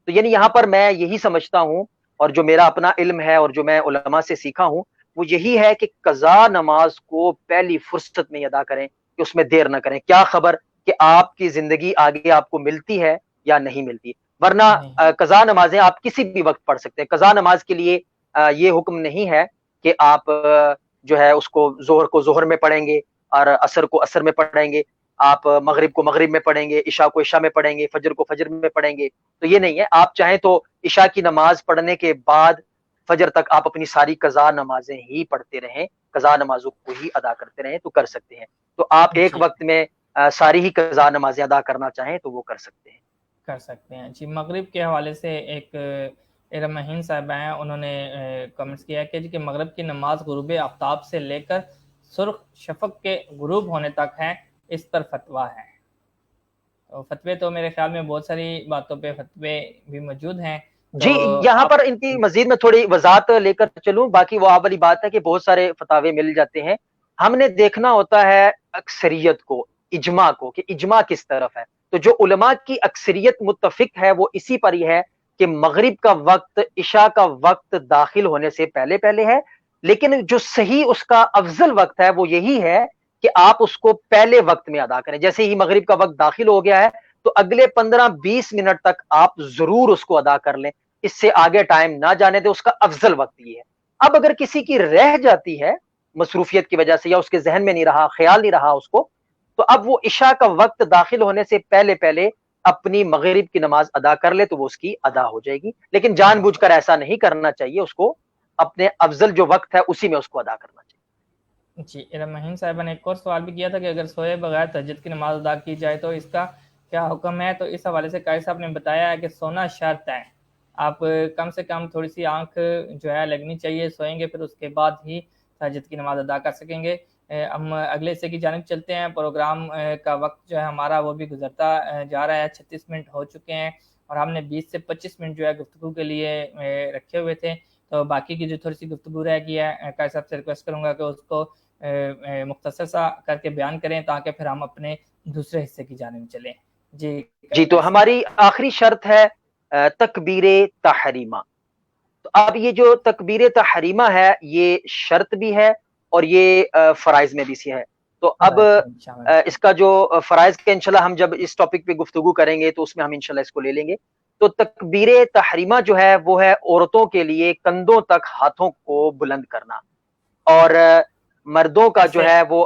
تو یعنی یہاں پر میں یہی سمجھتا ہوں، اور جو میرا اپنا علم ہے اور جو میں علماء سے سیکھا ہوں وہ یہی ہے کہ قضا نماز کو پہلی فرصت میں ادا کریں، کہ اس میں دیر نہ کریں. کیا خبر کہ آپ کی زندگی آگے آپ کو ملتی ہے یا نہیں ملتی، ورنہ نہیں قضا نمازیں آپ کسی بھی وقت پڑھ سکتے ہیں. قضا نماز کے لیے یہ حکم نہیں ہے کہ آپ جو ہے اس کو ظہر کو ظہر میں پڑھیں گے اور عصر کو عصر میں پڑھیں گے، آپ مغرب کو مغرب میں پڑھیں گے، عشاء کو عشاء میں پڑھیں گے، فجر کو فجر میں پڑھیں گے. تو یہ نہیں ہے. آپ چاہیں تو عشاء کی نماز پڑھنے کے بعد فجر تک آپ اپنی ساری قضا نمازیں ہی پڑھتے رہیں، قضا نمازوں کو ہی ادا کرتے رہیں تو کر سکتے ہیں. تو آپ ایک جی وقت میں ساری ہی قضا نمازیں ادا کرنا چاہیں تو وہ کر سکتے ہیں. کر سکتے ہیں. جی مغرب کے حوالے سے ایک ارم مہین صاحبہ ہیں، انہوں نے کمنٹس کیا کہ جی کہ مغرب کی نماز غروب آفتاب سے لے کر سرخ شفق کے غروب ہونے تک ہے، اس پر فتویٰ ہے. تو فتوے تو میرے خیال میں بہت ساری باتوں پہ فتوے بھی موجود ہیں. تو جی یہاں آپ پر ان کی مزید میں تھوڑی وضاحت لے کر چلوں. باقی وہ آپ والی بات ہے کہ بہت سارے فتاوے مل جاتے ہیں. ہم نے دیکھنا ہوتا ہے اکثریت کو، اجماع کو، کہ اجماع کس طرف ہے. تو جو علماء کی اکثریت متفق ہے وہ اسی پر ہی ہے کہ مغرب کا وقت عشاء کا وقت داخل ہونے سے پہلے پہلے ہے. لیکن جو صحیح اس کا افضل وقت ہے وہ یہی ہے کہ آپ اس کو پہلے وقت میں ادا کریں. جیسے ہی مغرب کا وقت داخل ہو گیا ہے تو اگلے 15-20 منٹ تک آپ ضرور اس کو ادا کر لیں، اس سے آگے ٹائم نہ جانے دے. اس کا افضل وقت یہ ہے. اب اگر کسی کی رہ جاتی ہے مصروفیت کی وجہ سے، یا اس کے ذہن میں نہیں رہا، خیال نہیں رہا اس کو، تو اب وہ عشاء کا وقت داخل ہونے سے پہلے پہلے اپنی مغرب کی نماز ادا کر لے تو وہ اس کی ادا ہو جائے گی. لیکن جان بوجھ کر ایسا نہیں کرنا چاہیے. اس کو اپنے افضل جو وقت ہے اسی میں اس کو ادا کرنا چاہیے. جی ارم مہین صاحبہ نے ایک اور سوال بھی کیا تھا کہ اگر سوئے بغیر تہجد کی نماز ادا کی جائے تو اس کا کیا حکم ہے. تو اس حوالے سے قاری صاحب نے بتایا ہے کہ سونا شرط ہے. آپ کم سے کم تھوڑی سی آنکھ جو ہے لگنی چاہیے، سوئیں گے پھر اس کے بعد ہی تہجد کی نماز ادا کر سکیں گے. ہم اگلے حصے کی جانب چلتے ہیں. پروگرام کا وقت جو ہے ہمارا وہ بھی گزرتا جا رہا ہے. 36 منٹ ہو چکے ہیں اور ہم نے 20 سے 25 منٹ جو ہے گفتگو کے لیے رکھے ہوئے تھے. تو باقی کی جو تھوڑی سی گفتگو رہ گئی ہے، قاری صاحب سے ریکویسٹ کروں گا کہ اس کو مختصر سا کر کے بیان کریں تاکہ پھر ہم اپنے دوسرے حصے کی جانب چلیں. جی تو ہماری آخری شرط ہے تکبیر تحریمہ. تو اب یہ جو تکبیر تحریمہ ہے یہ شرط بھی ہے اور یہ فرائض میں بھی سی ہے. تو اب اس کا جو فرائض کا انشاءاللہ ہم جب اس ٹاپک پہ گفتگو کریں گے تو اس میں ہم انشاءاللہ اس کو لے لیں گے. تو تکبیر تحریمہ جو ہے وہ ہے عورتوں کے لیے کندھوں تک ہاتھوں کو بلند کرنا، اور مردوں کا جو ہے وہ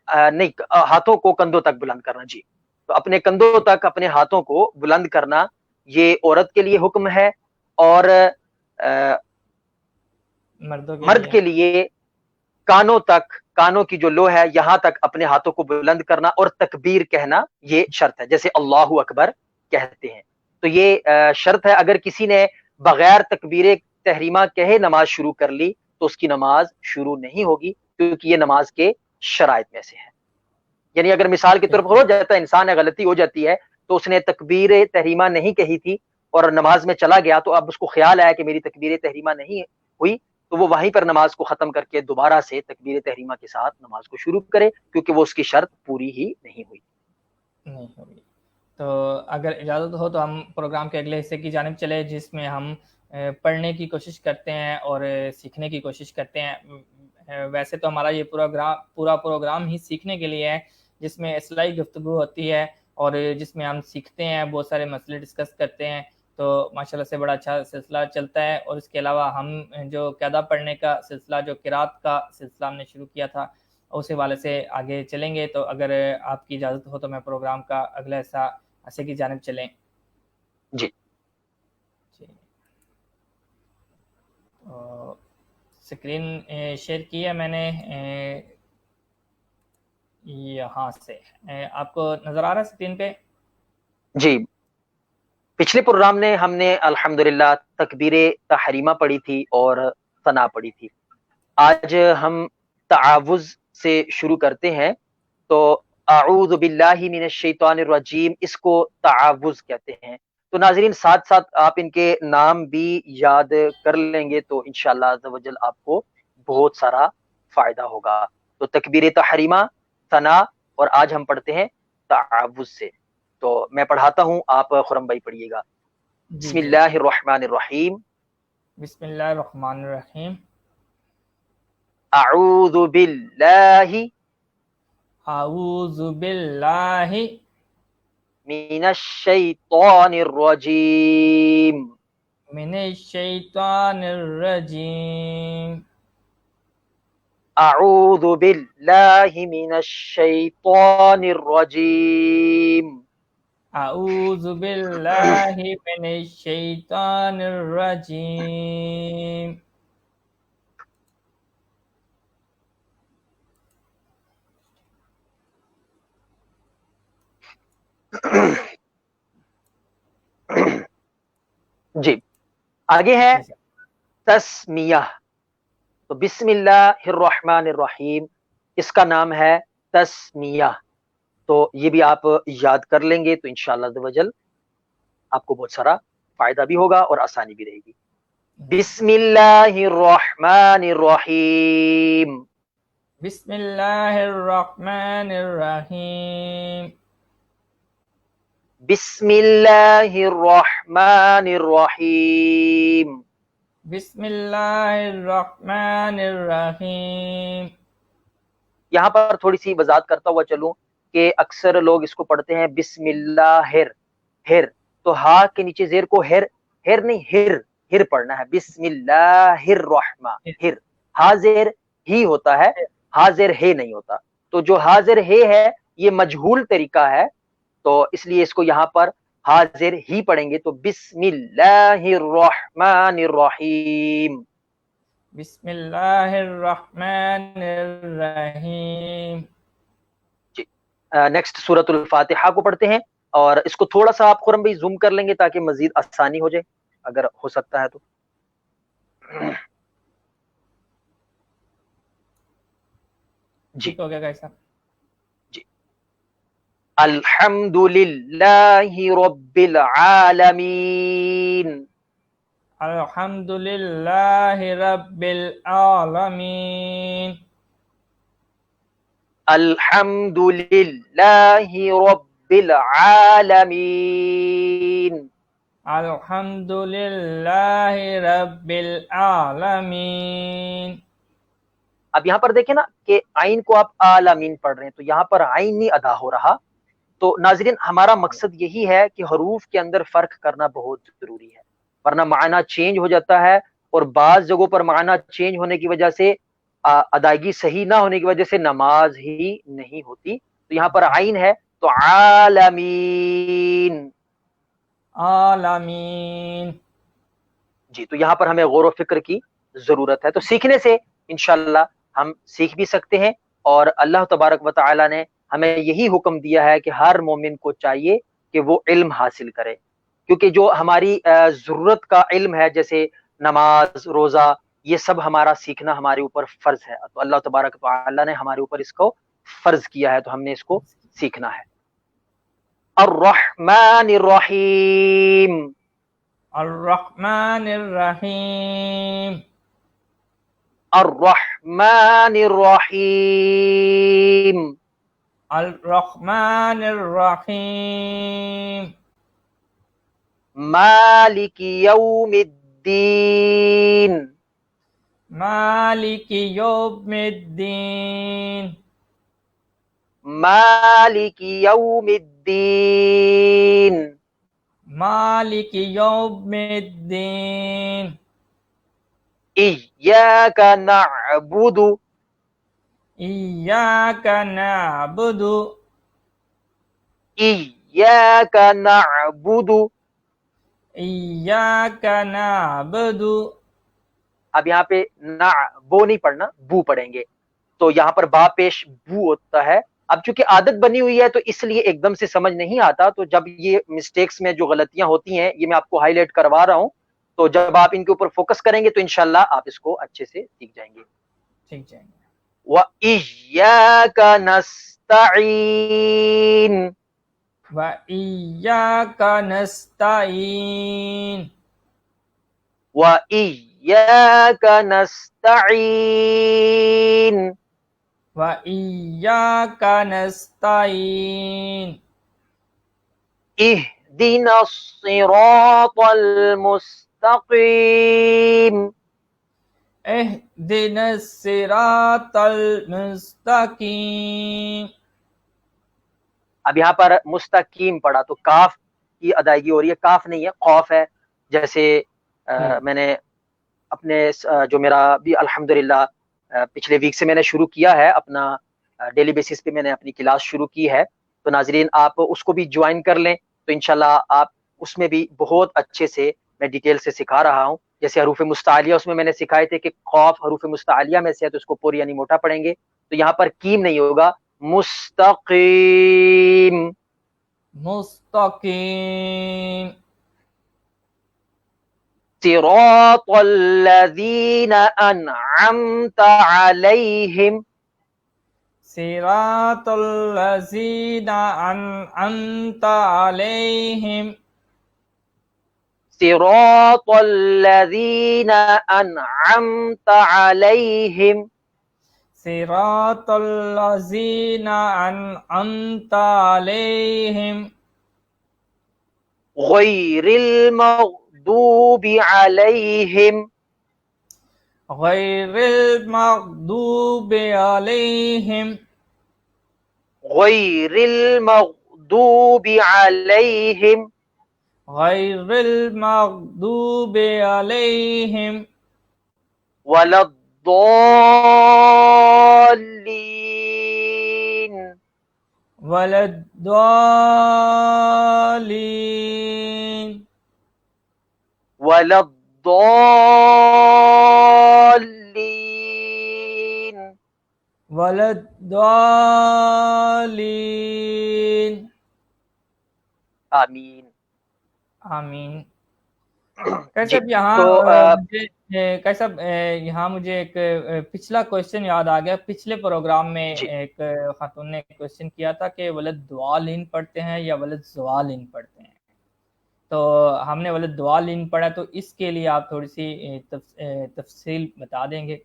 نہیں، ہاتھوں کو کندھوں تک بلند کرنا. جی تو اپنے کندھوں تک اپنے ہاتھوں کو بلند کرنا یہ عورت کے لیے حکم ہے، اور مرد کے لیے کانوں تک، کانوں کی جو لو ہے یہاں تک اپنے ہاتھوں کو بلند کرنا اور تکبیر کہنا یہ شرط ہے، جیسے اللہ اکبر کہتے ہیں. تو یہ شرط ہے. اگر کسی نے بغیر تکبیر تحریمہ کہے نماز شروع کر لی تو اس کی نماز شروع نہیں ہوگی، کیونکہ یہ نماز کے شرائط میں سے ہے. یعنی اگر مثال کے طور پر ہو جاتا ہے انسان ہے، غلطی ہو جاتی ہے، تو اس نے تکبیر تحریمہ نہیں کہی تھی اور نماز میں چلا گیا، تو اب اس کو خیال آیا کہ میری تکبیر تحریمہ نہیں ہوئی، تو وہ وہیں پر نماز کو ختم کر کے دوبارہ سے تکبیر تحریمہ کے ساتھ نماز کو شروع کرے، کیونکہ وہ اس کی شرط پوری ہی نہیں ہوئی. تو اگر اجازت ہو تو ہم پروگرام کے اگلے حصے کی جانب چلے، جس میں ہم پڑھنے کی کوشش کرتے ہیں اور سیکھنے کی کوشش کرتے ہیں. ویسے تو ہمارا یہ پورا پروگرام ہی سیکھنے کے لیے ہے، جس میں اصلاحی گفتگو ہوتی ہے اور جس میں ہم سیکھتے ہیں، بہت سارے مسئلے ڈسکس کرتے ہیں. تو ماشاءاللہ سے بڑا اچھا سلسلہ چلتا ہے. اور اس کے علاوہ ہم جو قاعدہ پڑھنے کا سلسلہ، جو قرات کا سلسلہ ہم نے شروع کیا تھا، اس حوالے سے آگے چلیں گے. تو اگر آپ کی اجازت ہو تو میں پروگرام کا اگلا حصے کی جانب چلیں. جی سکرین شیئر کی ہے میں نے یہاں سے. آپ کو نظر آ رہا ہے سکرین پہ؟ جی پچھلے پروگرام نے ہم نے الحمدللہ تکبیر تحریمہ پڑھی تھی اور ثنا پڑھی تھی. آج ہم تعاوذ سے شروع کرتے ہیں. تو اعوذ باللہ من الشیطان الرجیم، اس کو تعاوذ کہتے ہیں. تو ناظرین ساتھ ساتھ آپ ان کے نام بھی یاد کر لیں گے تو انشاءاللہ عز و جل آپ کو بہت سارا فائدہ ہوگا. تو تکبیر تحریمہ، ثنا، اور آج ہم پڑھتے ہیں تعوذ سے. تو میں پڑھاتا ہوں، آپ خرم بھائی پڑھیے گا. بسم اللہ الرحمن الرحیم. بسم اللہ الرحمن الرحیم. اعوذ باللہ اعوذ باللہ من الشیطان الرجیم. من الشیطان الرجیم. اعوذ باللہ من الشیطان الرجیم. اعوذ باللہ من الشیطان الرجیم. جی آگے ہے تسمیہ. تو بسم اللہ الرحمن الرحیم اس کا نام ہے تسمیہ. تو یہ بھی آپ یاد کر لیں گے تو انشاءاللہ عز و جل آپ کو بہت سارا فائدہ بھی ہوگا اور آسانی بھی رہے گی. بسم اللہ الرحمن الرحیم. بسم اللہ الرحمن الرحیم. بسم اللہ الرحمن الرحیم. بسم اللہ الرحمن الرحیم. یہاں پر تھوڑی سی وضاحت کرتا ہوا چلوں کہ اکثر لوگ اس کو پڑھتے ہیں بسم اللہ ہر، تو ہا کے نیچے زیر کو ہر نہیں ہر پڑھنا ہے. بسم اللہ الرحمن ہر، ہا زیر ہی ہوتا ہے، ہا زیر ہے نہیں ہوتا. تو جو ہا زیر ہے یہ مجہول طریقہ ہے، تو اس لیے اس کو یہاں پر حاضر ہی پڑھیں گے. تو بسم اللہ الرحمن الرحیم. بسم اللہ الرحمن الرحیم. جی نیکسٹ سورۃ الفاتحہ کو پڑھتے ہیں، اور اس کو تھوڑا سا آپ خرم بھائی زوم کر لیں گے تاکہ مزید آسانی ہو جائے اگر ہو سکتا ہے تو. جی ٹھیک ہو گیا گائز صاحب. جی الحمد للہ رب العالمین. الحمد للہ رب العالمین. الحمد للہ رب العالمین. الحمد للہ رب العالمین. اب یہاں پر دیکھیں نا کہ آئین کو آپ عالمین پڑھ رہے ہیں، تو یہاں پر آئین نہیں ادا ہو رہا. تو ناظرین ہمارا مقصد یہی ہے کہ حروف کے اندر فرق کرنا بہت ضروری ہے، ورنہ معنی چینج ہو جاتا ہے، اور بعض جگہوں پر معنی چینج ہونے کی وجہ سے ادائیگی صحیح نہ ہونے کی وجہ سے نماز ہی نہیں ہوتی. تو یہاں پر عین ہے تو عالمین. عالمین. جی تو یہاں پر ہمیں غور و فکر کی ضرورت ہے. تو سیکھنے سے انشاءاللہ ہم سیکھ بھی سکتے ہیں، اور اللہ تبارک و تعالی نے ہمیں یہی حکم دیا ہے کہ ہر مومن کو چاہیے کہ وہ علم حاصل کرے، کیونکہ جو ہماری ضرورت کا علم ہے جیسے نماز، روزہ، یہ سب ہمارا سیکھنا ہمارے اوپر فرض ہے. تو اللہ تبارک و تعالی نے ہمارے اوپر اس کو فرض کیا ہے، تو ہم نے اس کو سیکھنا ہے. الرحمن الرحیم. الرحمن الرحیم. الرحمن الرحیم. الرحمن الرحیم. مالک یوم الدین. مالک یوم الدین. مالک یوم الدین. مالک یوم الدین. ایاک نعبد. ایاک نعبد. ایاک نعبد. ایاک نعبد. اب یہاں پہ نع بو نہیں پڑھنا، بو پڑھیں گے. تو یہاں پر با پیش بو ہوتا ہے. اب چونکہ عادت بنی ہوئی ہے تو اس لیے ایک دم سے سمجھ نہیں آتا، تو جب یہ مسٹیکس میں جو غلطیاں ہوتی ہیں یہ میں آپ کو ہائی لائٹ کروا رہا ہوں، تو جب آپ ان کے اوپر فوکس کریں گے تو انشاءاللہ آپ اس کو اچھے سے سیکھ جائیں گے. ٹھیک جائیں گے. وَإِيَّاكَ نَسْتَعِينُ. وَإِيَّاكَ نَسْتَعِينُ. وَإِيَّاكَ نَسْتَعِينُ. وإياك نستعين اهدنا الصراط المستقيم اهدنا الصراط المستقيم. اب یہاں پر مستقیم پڑھا تو کاف کی ادائیگی ہو رہی ہے، کاف نہیں ہے، خوف ہے. جیسے میں نے اپنے جو میرا بھی الحمدللہ پچھلے ویک سے میں نے شروع کیا ہے، اپنا ڈیلی بیسس پہ میں نے اپنی کلاس شروع کی ہے، تو ناظرین آپ اس کو بھی جوائن کر لیں، تو انشاءاللہ آپ اس میں بھی بہت اچھے سے میں ڈیٹیل سے سکھا رہا ہوں. جیسے حروف مستعلیہ اس میں نے سکھائے تھے کہ خوف حروف مستعلیہ میں سے ہے تو اس کو پور یعنی موٹا پڑھیں گے، تو یہاں پر کیم نہیں ہوگا، مستقیم. مستقیم. صراط الذین انعمت علیہم. صراط الذین انعمت علیہم. صراط الذین انعمت علیہم. صراط الذین انعمت علیہم. غیر المغضوب علیہم. غیر المغضوب علیہم. غیر المغضوب علیہم. غیر المغضوب علیہم. ولا الضالین. ولا الضالین. ولا الضالین. ولا الضالین. آمین. آمین. کیسے جی اب یہاں تو کیسا یہاں مجھے ایک پچھلا کوشچن یاد آ گیا. پچھلے پروگرام میں جی ایک خاتون نے کوشچن کیا تھا کہ ولد دوالین پڑھتے ہیں یا ولد زوالین پڑھتے ہیں، تو ہم نے ولد دوالین پڑھا، تو اس کے لیے آپ تھوڑی سی تفصیل بتا دیں گے؟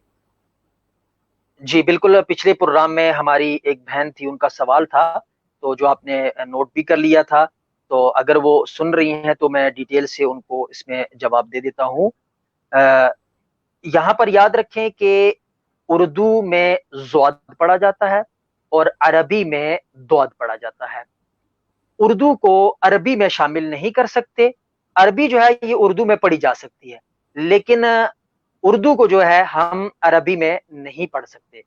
جی بالکل، پچھلے پروگرام میں ہماری ایک بہن تھی، ان کا سوال تھا تو جو آپ نے نوٹ بھی کر لیا تھا، تو اگر وہ سن رہی ہیں تو میں ڈیٹیل سے ان کو اس میں جواب دے دیتا ہوں. یہاں پر یاد رکھیں کہ اردو میں ضاد پڑھا جاتا ہے اور عربی میں ضاد پڑھا جاتا ہے. اردو کو عربی میں شامل نہیں کر سکتے، عربی جو ہے یہ اردو میں پڑھی جا سکتی ہے، لیکن اردو کو جو ہے ہم عربی میں نہیں پڑھ سکتے.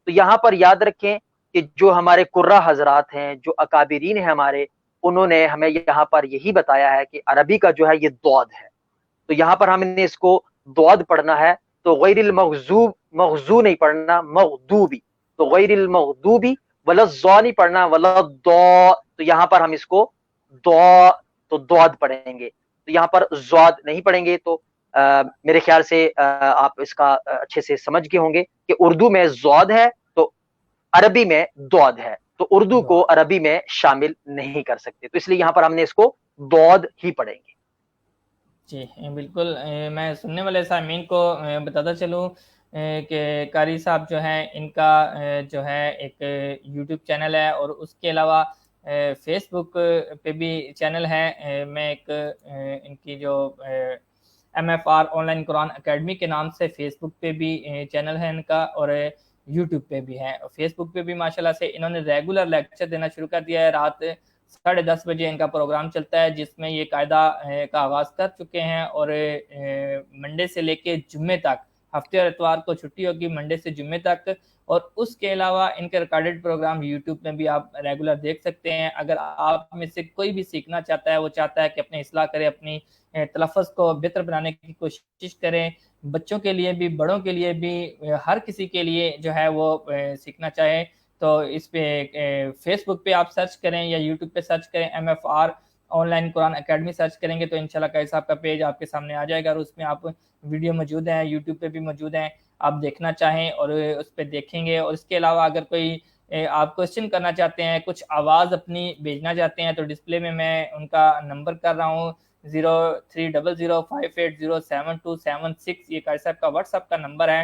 تو یہاں پر یاد رکھیں کہ جو ہمارے قرہ حضرات ہیں، جو اکابرین ہیں ہمارے، انہوں نے ہمیں یہاں پر یہی بتایا ہے کہ عربی کا جو ہے یہ ضاد ہے، تو یہاں پر ہم نے اس کو ضاد پڑھنا ہے. تو غیر المغضوب، مغضو نہیں پڑھنا، مغضوبی، تو غیر المغضوبی. ولا الضا نہیں پڑھنا، ولا الضا، تو یہاں پر ہم اس کو ضا، تو ضاد پڑھیں گے، تو یہاں پر ضاد نہیں پڑھیں گے. تو میرے خیال سے آپ اس کا اچھے سے سمجھ گئے ہوں گے کہ اردو میں ضاد ہے تو عربی میں ضاد ہے، تو اردو کو عربی میں شامل نہیں کر سکتے، تو اس لیے یہاں پر ہم نے اس کو ضاد ہی پڑھیں گے. جی بالکل. میں سننے والے سامعین کو بتاتا چلوں کہ قاری صاحب جو ہیں ان کا جو ہے ایک یوٹیوب چینل ہے، اور اس کے علاوہ فیس بک پہ بھی چینل ہے. میں ایک ان کی جو MFR on line Quran academy کے نام سے فیس بک پہ بھی چینل ہے ان کا، اور یوٹیوب پہ بھی ہے. فیس بک پہ بھی ماشاءاللہ سے انہوں نے ریگولر لیکچر دینا شروع کر دیا ہے. رات 10:30 بجے ان کا پروگرام چلتا ہے، جس میں یہ قاعدہ کا آغاز کر چکے ہیں، اور منڈے سے لے کے جمعے تک، ہفتے اور اتوار کو چھٹی ہوگی، منڈے سے جمعے تک. اور اس کے علاوہ ان کے ریکارڈڈ پروگرام یوٹیوب میں بھی آپ ریگولر دیکھ سکتے ہیں. اگر آپ میں سے کوئی بھی سیکھنا چاہتا ہے، وہ چاہتا ہے کہ اپنے اصلاح کرے، اپنی تلفظ کو بہتر بنانے کی کوشش کریں، بچوں کے لیے بھی، بڑوں کے لیے بھی، ہر کسی کے لیے جو ہے وہ سیکھنا چاہے، تو اس پہ فیس بک پہ آپ سرچ کریں یا یوٹیوب پہ سرچ کریں، MFR on line Quran academy search کریں گے تو انشاءاللہ قاری صاحب کا پیج آپ کے سامنے آ جائے گا، اور اس میں آپ ویڈیو موجود ہیں، یوٹیوب پہ بھی موجود ہیں، آپ دیکھنا چاہیں اور اس پہ دیکھیں گے. اور اس کے علاوہ اگر کوئی آپ کوشچن کرنا چاہتے ہیں، کچھ آواز اپنی بھیجنا چاہتے ہیں، تو ڈسپلے میں ان کا نمبر کر رہا ہوں 0300580727 یہ قاری صاحب کا واٹس ایپ کا نمبر ہے.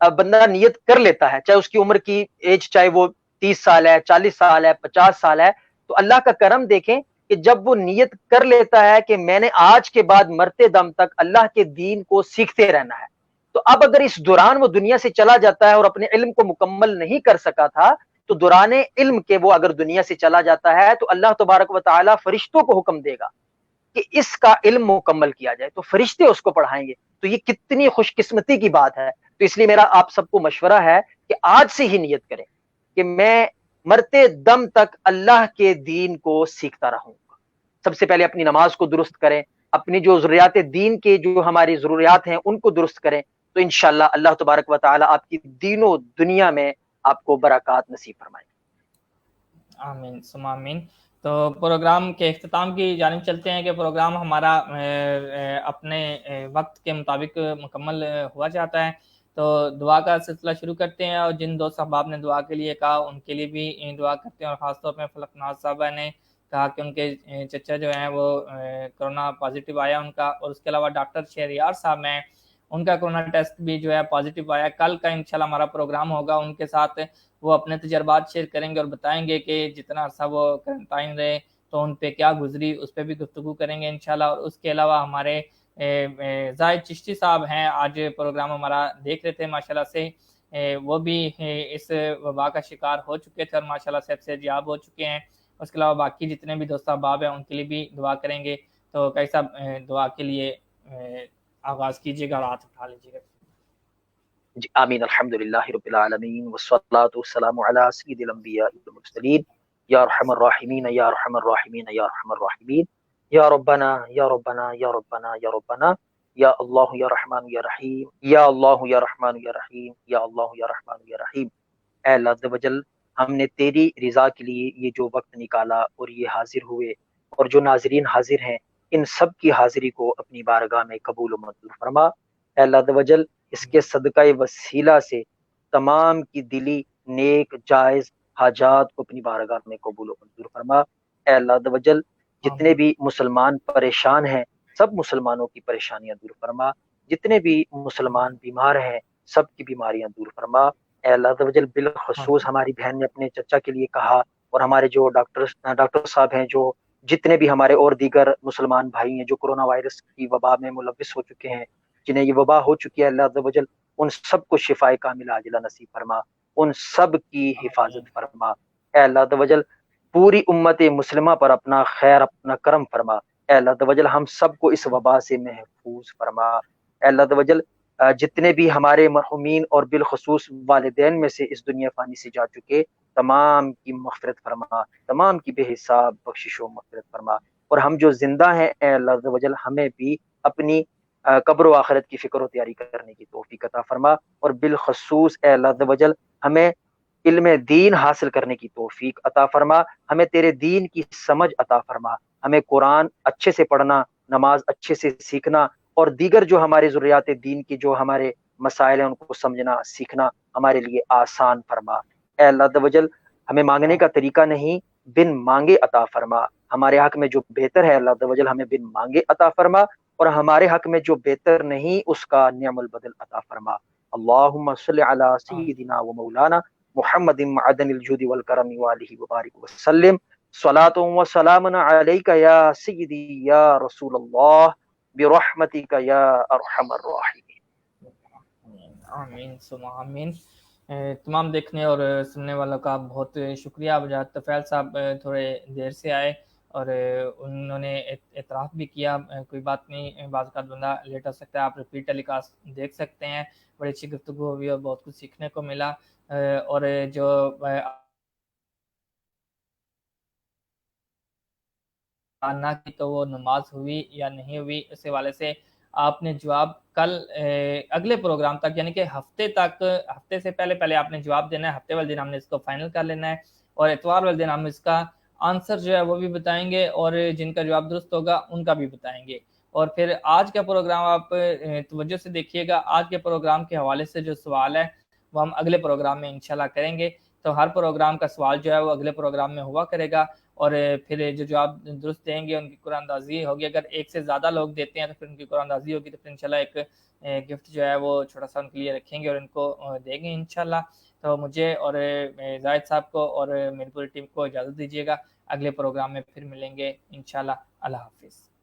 بندہ نیت کر لیتا ہے، چاہے اس کی عمر کی ایج چاہے وہ 30 سال ہے، 40 سال ہے، 50 سال ہے، تو اللہ کا کرم دیکھیں کہ جب وہ نیت کر لیتا ہے کہ میں نے آج کے بعد مرتے دم تک اللہ کے دین کو سیکھتے رہنا ہے، تو اب اگر اس دوران وہ دنیا سے چلا جاتا ہے اور اپنے علم کو مکمل نہیں کر سکا تھا، تو دوران علم کے وہ اگر دنیا سے چلا جاتا ہے تو اللہ تبارک و تعالی فرشتوں کو حکم دے گا کہ اس کا علم مکمل کیا جائے، تو فرشتے اس کو پڑھائیں گے. تو یہ کتنی خوش قسمتی کی بات ہے. تو اس لیے میرا آپ سب کو مشورہ ہے کہ آج سے ہی نیت کریں کہ میں مرتے دم تک اللہ کے دین کو سیکھتا رہوں گا. سب سے پہلے اپنی نماز کو درست کریں، اپنی جو ضروریات دین کے جو ہماری ضروریات ہیں ان کو درست کریں، تو انشاءاللہ اللہ تبارک و تعالی آپ کی دین و دنیا میں آپ کو برکات نصیب فرمائیں. آمین ثم آمین. تو پروگرام کے اختتام کی جانب چلتے ہیں کہ پروگرام ہمارا اپنے وقت کے مطابق مکمل ہوا جاتا ہے. تو دعا کا سلسلہ شروع کرتے ہیں، اور جن دوست احباب نے دعا کے لیے کہا ان کے لیے بھی دعا کرتے ہیں، اور خاص طور پہ فلک ناز صاحبہ نے کہا کہ ان کے چچا جو ہیں وہ کرونا پازیٹیو آیا ان کا، اور اس کے علاوہ ڈاکٹر شہریار صاحب ہیں ان کا کرونا ٹیسٹ بھی جو ہے پازیٹیو آیا. کل کا انشاءاللہ ہمارا پروگرام ہوگا، ان کے ساتھ وہ اپنے تجربات شیئر کریں گے اور بتائیں گے کہ جتنا عرصہ وہ کرنٹائن رہے تو ان پہ کیا گزری، اس پہ بھی گفتگو کریں گے انشاءاللہ. اور اس کے علاوہ ہمارے زاہد چشتی صاحب ہیں، آج پروگرام ہمارا دیکھ رہے تھے ماشاءاللہ سے، وہ بھی اس وبا کا شکار ہو چکے تھے اور ماشاءاللہ سے صحتیاب ہو چکے ہیں. اس کے علاوہ باقی جتنے بھی دوست احباب ہیں ان کے لیے بھی دعا کریں گے. تو کیسا دعا کے لیے آغاز کیجیے گا اور ہاتھ اٹھا لیجیے گا. جی آمین. الحمدللہ رب العالمین والصلاة والسلام علی سید الانبیاء والمرسلین یا ارحم الراحمین یا ارحم الراحمین یا ارحم الراحمین یا ربنا یا ربنا یا ربنا یا ربنا یا اللہ یا رحمان یا رحیم یا اللہ یا رحمان یا رحیم یا اللہ یا رحمان یا رحیم. اے اللہ عز و جل، ہم نے تیری رضا کے لیے یہ جو وقت نکالا اور یہ حاضر ہوئے، اور جو ناظرین حاضر ہیں ان سب کی حاضری کو اپنی بارگاہ میں قبول و منظور فرما. اے اللہ عز و جل، اس کے صدقہ وسیلہ سے تمام کی دلی نیک جائز حاجات کو اپنی بارگاہ میں قبول و منظور فرما. اے اللہ عز و جل، جتنے بھی مسلمان پریشان ہیں سب مسلمانوں کی پریشانیاں دور فرما، جتنے بھی مسلمان بیمار ہیں سب کی بیماریاں دور فرما. اے اللہ عز و جل، بالخصوص ہماری بہن نے اپنے چچا کے لیے کہا، اور ہمارے جو ڈاکٹر صاحب ہیں، جو جتنے بھی ہمارے اور دیگر مسلمان بھائی ہیں جو کرونا وائرس کی وبا میں ملوث ہو چکے ہیں، جنہیں یہ وبا ہو چکی ہے، اللہ عز و جل ان سب کو شفائے کاملہ عاجلہ نصیب فرما، ان سب کی حفاظت فرما. اے اللہ عز و جل، پوری امت مسلمہ پر اپنا خیر اپنا کرم فرما. اے اللہ عز و جل، ہم سب کو اس وبا سے محفوظ فرما. اے اللہ عز و جل، جتنے بھی ہمارے مرحومین اور بالخصوص والدین میں سے اس دنیا فانی سے جا چکے، تمام کی مغفرت فرما، تمام کی بے حساب بخشش و مغفرت فرما. اور ہم جو زندہ ہیں اے اللہ عز و جل، ہمیں بھی اپنی قبر و آخرت کی فکر و تیاری کرنے کی توفیق عطا فرما. اور بالخصوص اے اللہ عز و جل، ہمیں علم دین حاصل کرنے کی توفیق عطا فرما، ہمیں تیرے دین کی سمجھ عطا فرما، ہمیں قرآن اچھے سے پڑھنا، نماز اچھے سے سیکھنا، اور دیگر جو ہمارے ضروریات دین کی جو ہمارے مسائل ہیں ان کو سمجھنا سیکھنا ہمارے لیے آسان فرما. اے اللہ عز و جل، ہمیں مانگنے کا طریقہ نہیں، بن مانگے عطا فرما. ہمارے حق میں جو بہتر ہے اللہ عز و جل ہمیں بن مانگے عطا فرما، اور ہمارے حق میں جو بہتر نہیں اس کا نعم البدل عطا فرما. اللہم صلی علی سیدنا و مولانا محمد معدن الجود والکرم والہ وبارک وسلم. صلاۃ و سلام علیک یا سیدی یا رسول اللہ برحمتک یا ارحم الراحمین. آمین ثم آمین. تمام دیکھنے اور سننے والوں کا بہت شکریہ. وجاہت طفیل صاحب تھوڑے دیر سے آئے اور انہوں نے اعتراف بھی کیا، کوئی بات نہیں، بعض اوقات بندہ لیٹ ہو سکتا ہے، آپ ریپیٹ ٹیلی کاسٹ دیکھ سکتے ہیں. بڑی اچھی گفتگو ہوئی اور بہت کچھ سیکھنے کو ملا. اور جو نہ کی تو وہ نماز ہوئی یا نہیں ہوئی، اس حوالے سے آپ نے جواب کل اگلے پروگرام تک، یعنی کہ ہفتے سے پہلے آپ نے جواب دینا ہے. ہفتے والے دن ہم نے اس کو فائنل کر لینا ہے، اور اتوار والے دن ہم اس کا آنسر جو ہے وہ بھی بتائیں گے، اور جن کا جواب درست ہوگا ان کا بھی بتائیں گے. اور پھر آج کا پروگرام آپ توجہ سے دیکھیے گا. آج کے پروگرام کے حوالے سے جو سوال ہے وہ ہم اگلے پروگرام میں انشاءاللہ کریں گے. تو ہر پروگرام کا سوال جو ہے وہ اگلے پروگرام میں ہوا کرے گا. اور پھر جو آپ درست دیں گے ان کی قرآن اندازی ہوگی. اگر ایک سے زیادہ لوگ دیتے ہیں تو پھر ان کی قرآن اندازی ہوگی, تو پھر انشاءاللہ ایک گفٹ جو ہے وہ چھوٹا سا ان کے لیے رکھیں گے اور ان کو دیں گے انشاءاللہ. تو مجھے اور زاہد صاحب کو اور میری پوری ٹیم کو اجازت دیجیے گا. اگلے پروگرام میں پھر ملیں گے انشاءاللہ. اللہ حافظ.